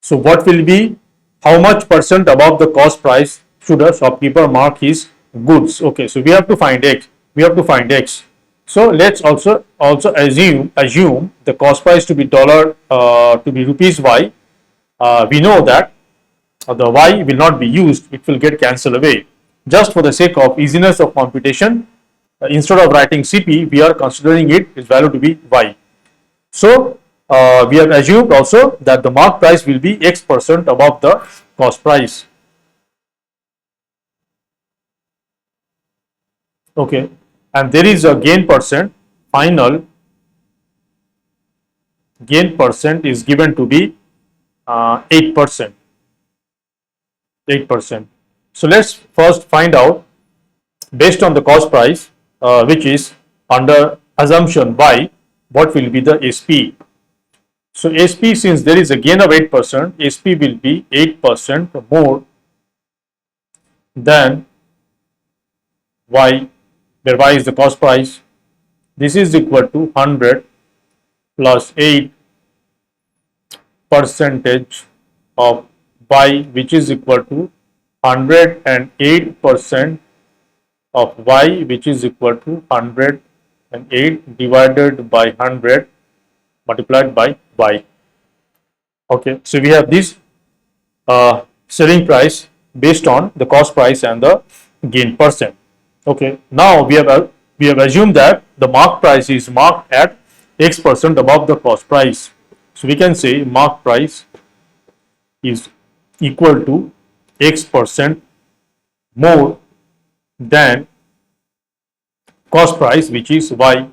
So what will be, how much percent above the cost price should a shopkeeper mark his goods? Okay, so we have to find x. We have to find x. So let's also assume the cost price to be rupees y. We know that the y will not be used; it will get cancelled away. Just for the sake of easiness of computation, instead of writing CP, we are considering its value to be y. So we have assumed also that the mark price will be x% above the cost price. Okay, and there is a gain percent. Final gain percent is given to be 8%. 8%. So let's first find out based on the cost price, which is under assumption y, what will be the SP. So SP, since there is a gain of 8%, SP will be 8% more than y, where y is the cost price. This is equal to 100 plus 8 percentage of y, which is equal to 108% of y, which is equal to 108 divided by 100 multiplied by y. Okay, so we have this selling price based on the cost price and the gain percent. Okay, now we have assumed that the mark price is marked at x% above the cost price. So we can say mark price is equal to x% more than cost price, which is y.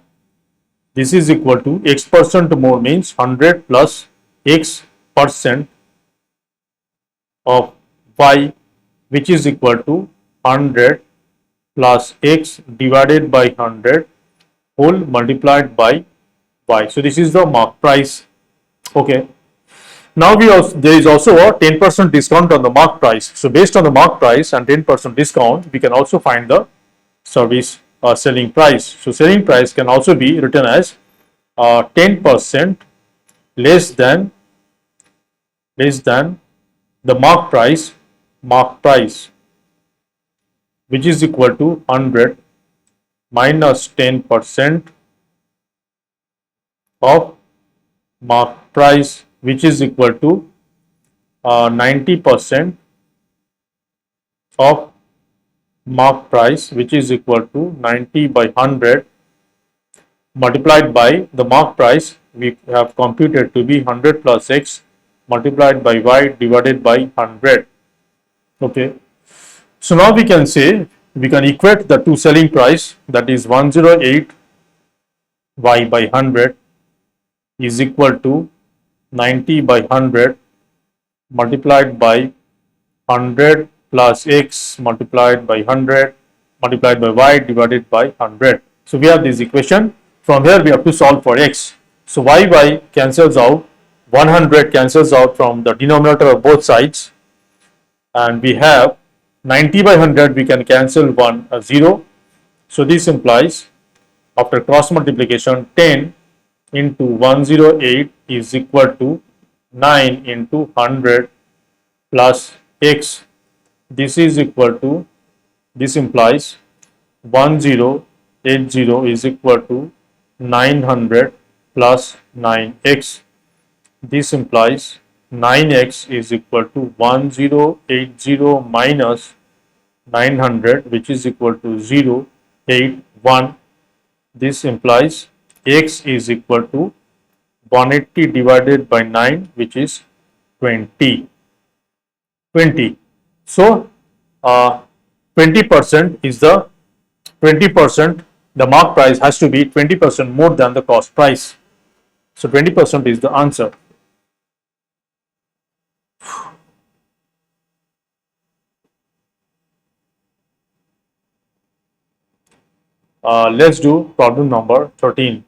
This is equal to x% more means 100 plus x% of y, which is equal to 100 plus x divided by 100 whole multiplied by y. So this is the mark price. Okay. Now there is also a 10% discount on the mark price. So based on the mark price and 10% discount, we can also find the service selling price. So selling price can also be written as 10% less than the mark price, which is equal to 100 minus 10% of mark price, which is equal to 90% of mark price, which is equal to 90 by 100 multiplied by the mark price we have computed to be 100 plus x multiplied by y divided by 100. Okay. So now we can say, we can equate the two selling price, that is 108 y by 100 is equal to 90 by 100 multiplied by 100 plus x multiplied by 100 multiplied by y divided by 100. So we have this equation. From here we have to solve for x. So y cancels out, 100 cancels out from the denominator of both sides, and we have 90 by 100, we can cancel 0. So this implies after cross multiplication 10 into 108 is equal to 9 into 100 plus x. This is equal to, this implies 1080 is equal to 900 plus 9x. This implies 9x is equal to 1080 minus 900, which is equal to 081. This implies x is equal to 180 divided by 9, which is 20. So 20% is the 20%, the mark price has to be 20% more than the cost price. So 20% is the answer. Let's do problem number 13.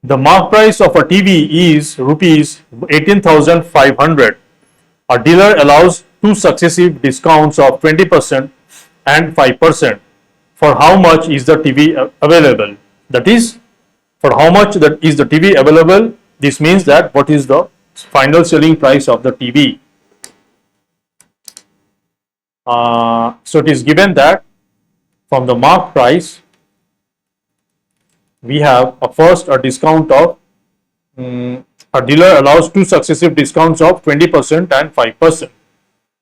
The mark price of a TV is rupees 18,500. A dealer allows two successive discounts of 20% and 5%. For how much is the TV available? That is, for how much that is the TV available, this means that what is the final selling price of the TV. So it is given that from the marked price, we have a discount of a dealer allows two successive discounts of 20% and 5%.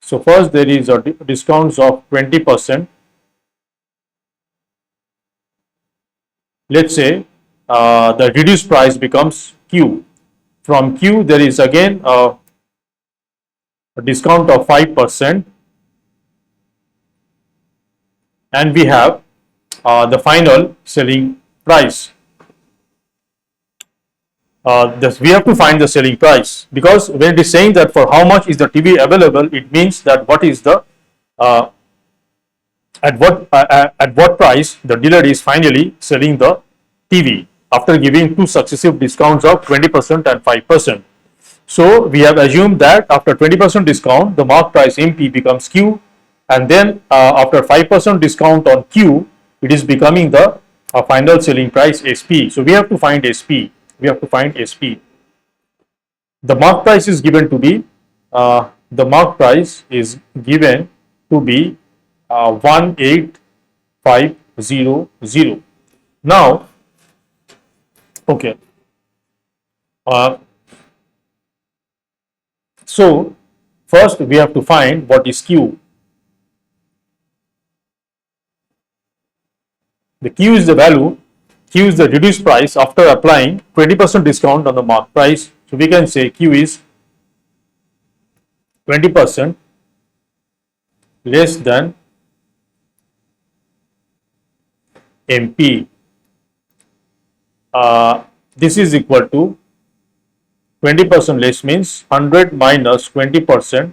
So first there is a discounts of 20%. Let's say the reduced price becomes Q. From Q there is again a discount of 5%, and we have the final selling price. We have to find the selling price, because when it is saying that for how much is the TV available, it means that what is the at what price the dealer is finally selling the TV after giving two successive discounts of 20% and 5%. So we have assumed that after 20% discount, the mark price MP becomes Q, and then after 5% discount on Q, it is becoming the final selling price SP. So we have to find SP. We have to find SP. The mark price is given to be 18500. Now, okay. So first we have to find what is Q. The Q is the value. Q is the reduced price after applying 20% discount on the mark price. So we can say Q is 20% less than MP. This is equal to 20% less means 100 minus 20%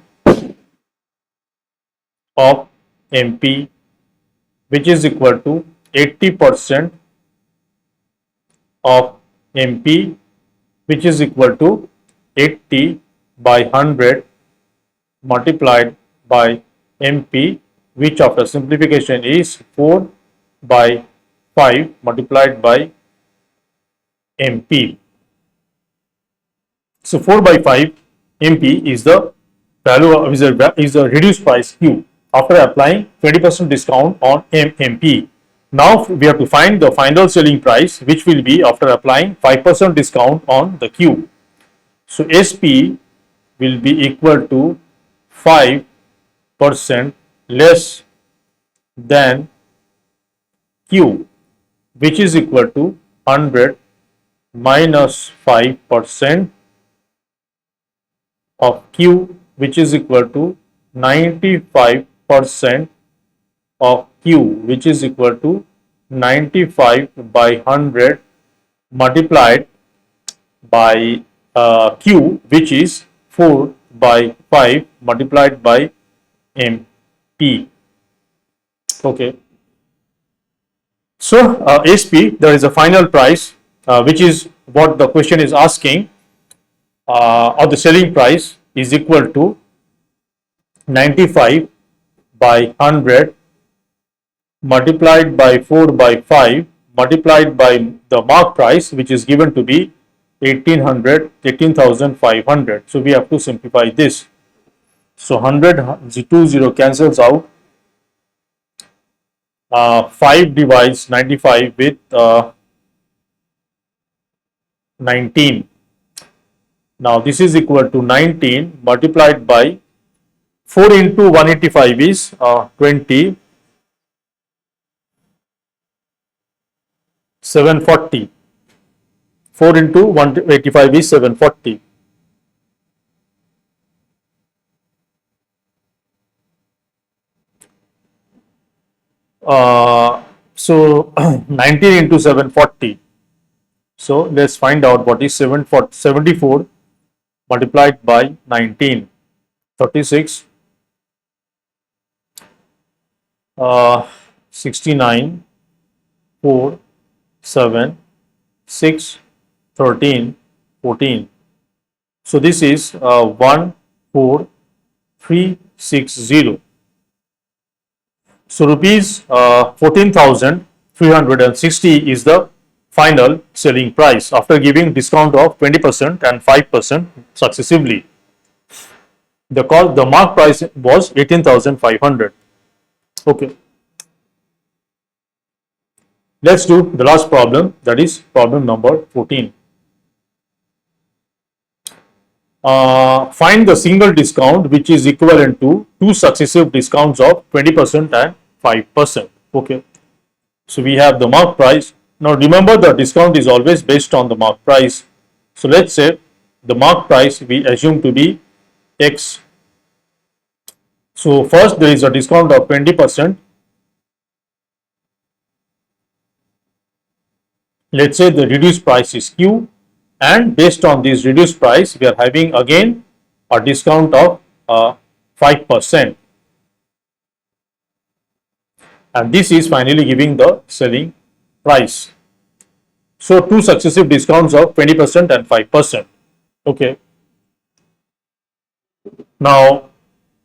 of MP, which is equal to 80% of MP, which is equal to 80 by 100 multiplied by MP, which after simplification is 4 by 5 multiplied by MP. So 4 by 5 MP is the value of is the reduced price Q after applying 20% discount on MP. Now we have to find the final selling price, which will be after applying 5% discount on the Q. So SP will be equal to 5% less than Q, which is equal to 100 minus 5% of Q, which is equal to 95% of Q, which is equal to 95 by 100 multiplied by Q, which is 4 by 5 multiplied by MP. Okay. So SP, there is a final price, which is what the question is asking, or the selling price is equal to 95 by 100 multiplied by 4 by 5 multiplied by the mark price, which is given to be 18,500. So we have to simplify this. So 100 20 cancels out. 5 divides 95 with 19. Now this is equal to 19 multiplied by 4 into 185 is 20. 740. 4 into 185 is 740. So 19 into 740. So let's find out what is 74 multiplied by 19. 36. 69. 4. 7. 6. 13. 14. So this is 14360. So rupees 14,360 is the final selling price after giving discount of 20% and 5% successively. The mark price was 18,500. Okay. Let's do the last problem, that is problem number 14. Find the single discount which is equivalent to two successive discounts of 20% and 5%. Okay. So we have the mark price. Now remember, the discount is always based on the mark price. So let's say the mark price we assume to be X. So first there is a discount of 20%. Let's say the reduced price is Q, and based on this reduced price we are having again a discount of 5%, and this is finally giving the selling price. So two successive discounts of 20% and 5%. Okay. Now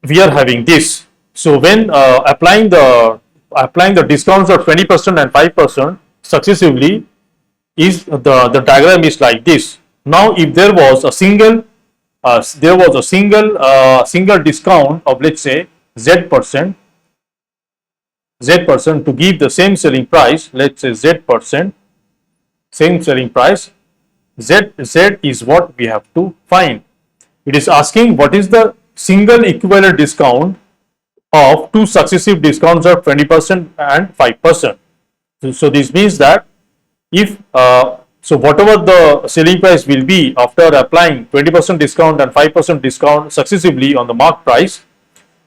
we are having this. So when applying the discounts of 20% and 5% successively, is the diagram is like this. Now if there was a single single discount of, let's say, Z% to give the same selling price, let's say Z%, same selling price, Z is what we have to find. It is asking what is the single equivalent discount of two successive discounts of 20% and 5%. So this means that if so whatever the selling price will be after applying 20% discount and 5% discount successively on the mark price,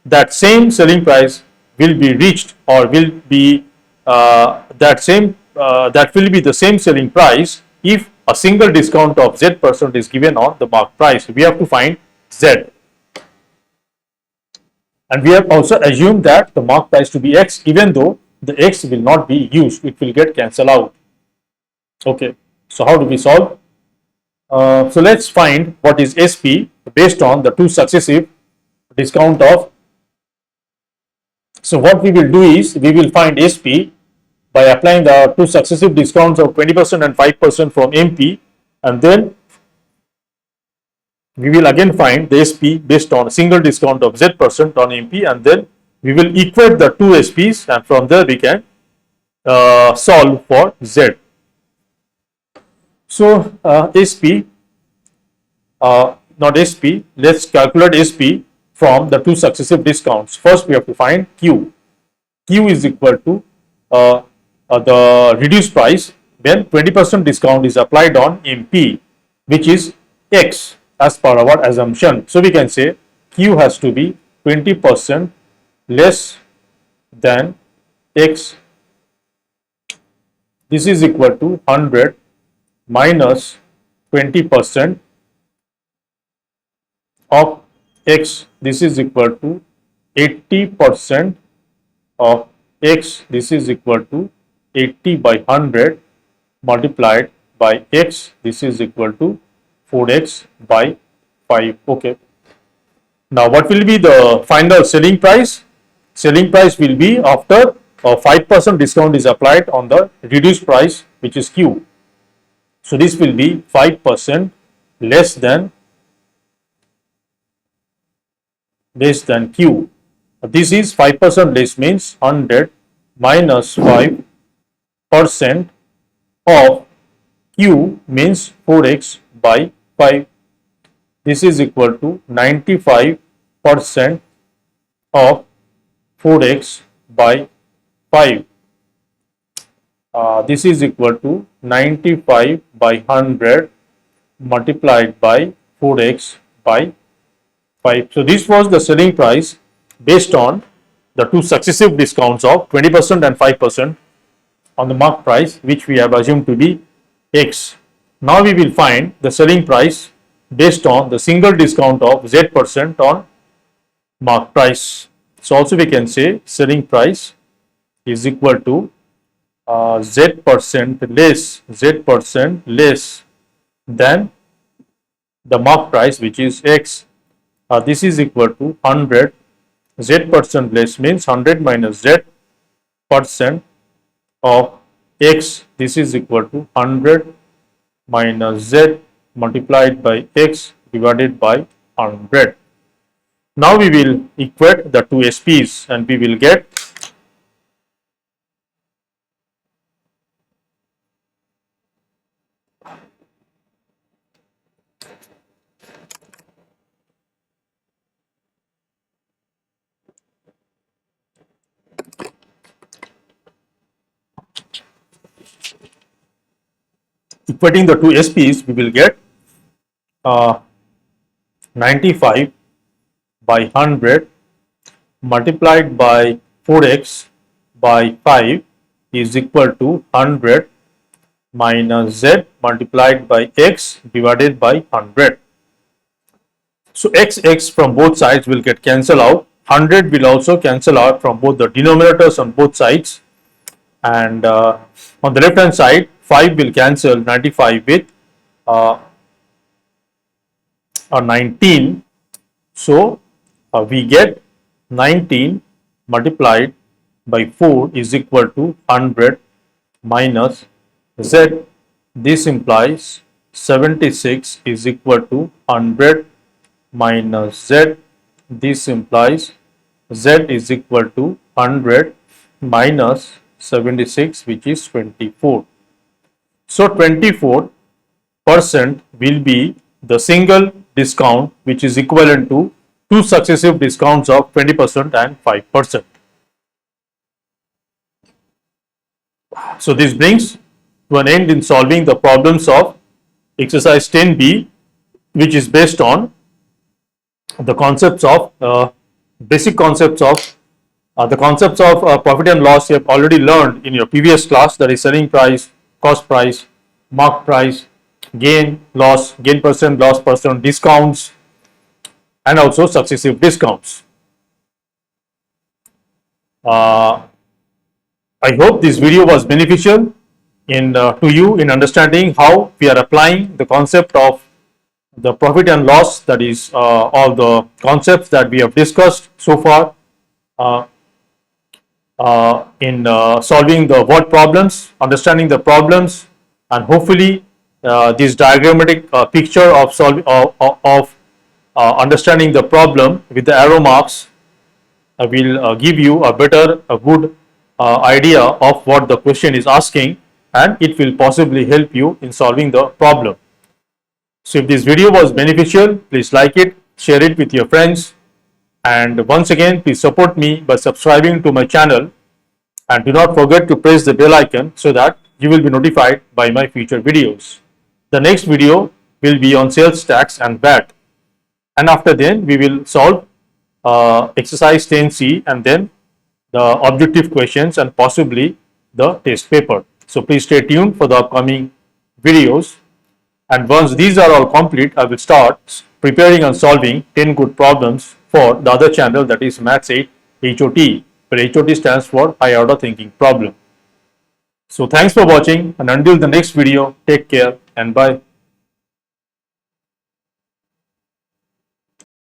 that same selling price will be reached, or will be that will be the same selling price if a single discount of Z% is given on the mark price. We have to find Z, and we have also assumed that the mark price to be X, even though the X will not be used, it will get cancelled out. Okay, so how do we solve? So let's find what is SP based on the two successive discount of. So what we will do is we will find SP by applying the two successive discounts of 20% and 5% from MP, and then we will again find the SP based on a single discount of Z% on MP, and then we will equate the two SPs, and from there we can solve for Z. So SP, not SP, let's calculate SP from the two successive discounts. First we have to find Q. Q is equal to the reduced price when 20% discount is applied on MP, which is X as per our assumption. So we can say Q has to be 20% less than X. This is equal to 100 minus 20% of X. This is equal to 80% of X. This is equal to 80 by 100 multiplied by X. This is equal to 4X by 5. Okay. Now what will be the final selling price? Selling price will be after a 5% discount is applied on the reduced price, which is Q. So this will be 5% less than Q. This is 5% less, means 100 minus 5% of Q means 4X by 5. This is equal to 95% of 4X by 5. This is equal to 95 by 100 multiplied by 4X by 5. So this was the selling price based on the two successive discounts of 20% and 5% on the mark price, which we have assumed to be X. Now we will find the selling price based on the single discount of Z% on mark price. So also we can say selling price is equal to Z% less than the mark price, which is X. This is equal to 100. Z% less means 100 minus Z percent of x, this is equal to 100 minus z multiplied by x divided by 100. Now we will equate the two SPs and we will get equating the two SPs, we will get 95 by 100 multiplied by 4x by 5 is equal to 100 minus z multiplied by x divided by 100. So x from both sides will get cancelled out. 100 will also cancel out from both the denominators on both sides, and on the left hand side 5 will cancel 95 with 19. So we get 19 multiplied by 4 is equal to 100 minus z. This implies 76 is equal to 100 minus z. This implies z is equal to 100 minus 76, which is 24. So 24% will be the single discount, which is equivalent to two successive discounts of 20% and 5%. So this brings to an end in solving the problems of exercise 10b, which is based on the concepts of basic concepts of profit and loss you have already learned in your previous class, that is selling price, cost price, mark price, gain, loss, gain percent, loss percent, discounts, and also successive discounts. I hope this video was beneficial to you in understanding how we are applying the concept of the profit and loss, that is all the concepts that we have discussed so far in solving the word problems, understanding the problems, and hopefully this diagrammatic picture of understanding the problem with the arrow marks will give you a good idea of what the question is asking, and it will possibly help you in solving the problem. So if this video was beneficial, please like it, share it with your friends, and once again please support me by subscribing to my channel, and do not forget to press the bell icon so that you will be notified by my future videos. The next video will be on sales tax and VAT, and after then we will solve exercise 10C and then the objective questions and possibly the test paper. So please stay tuned for the upcoming videos, and once these are all complete, I will start preparing and solving 10 good problems for the other channel, that is Maths 8 HOT, where HOT stands for High Order Thinking Problem. So thanks for watching, and until the next video, take care and bye.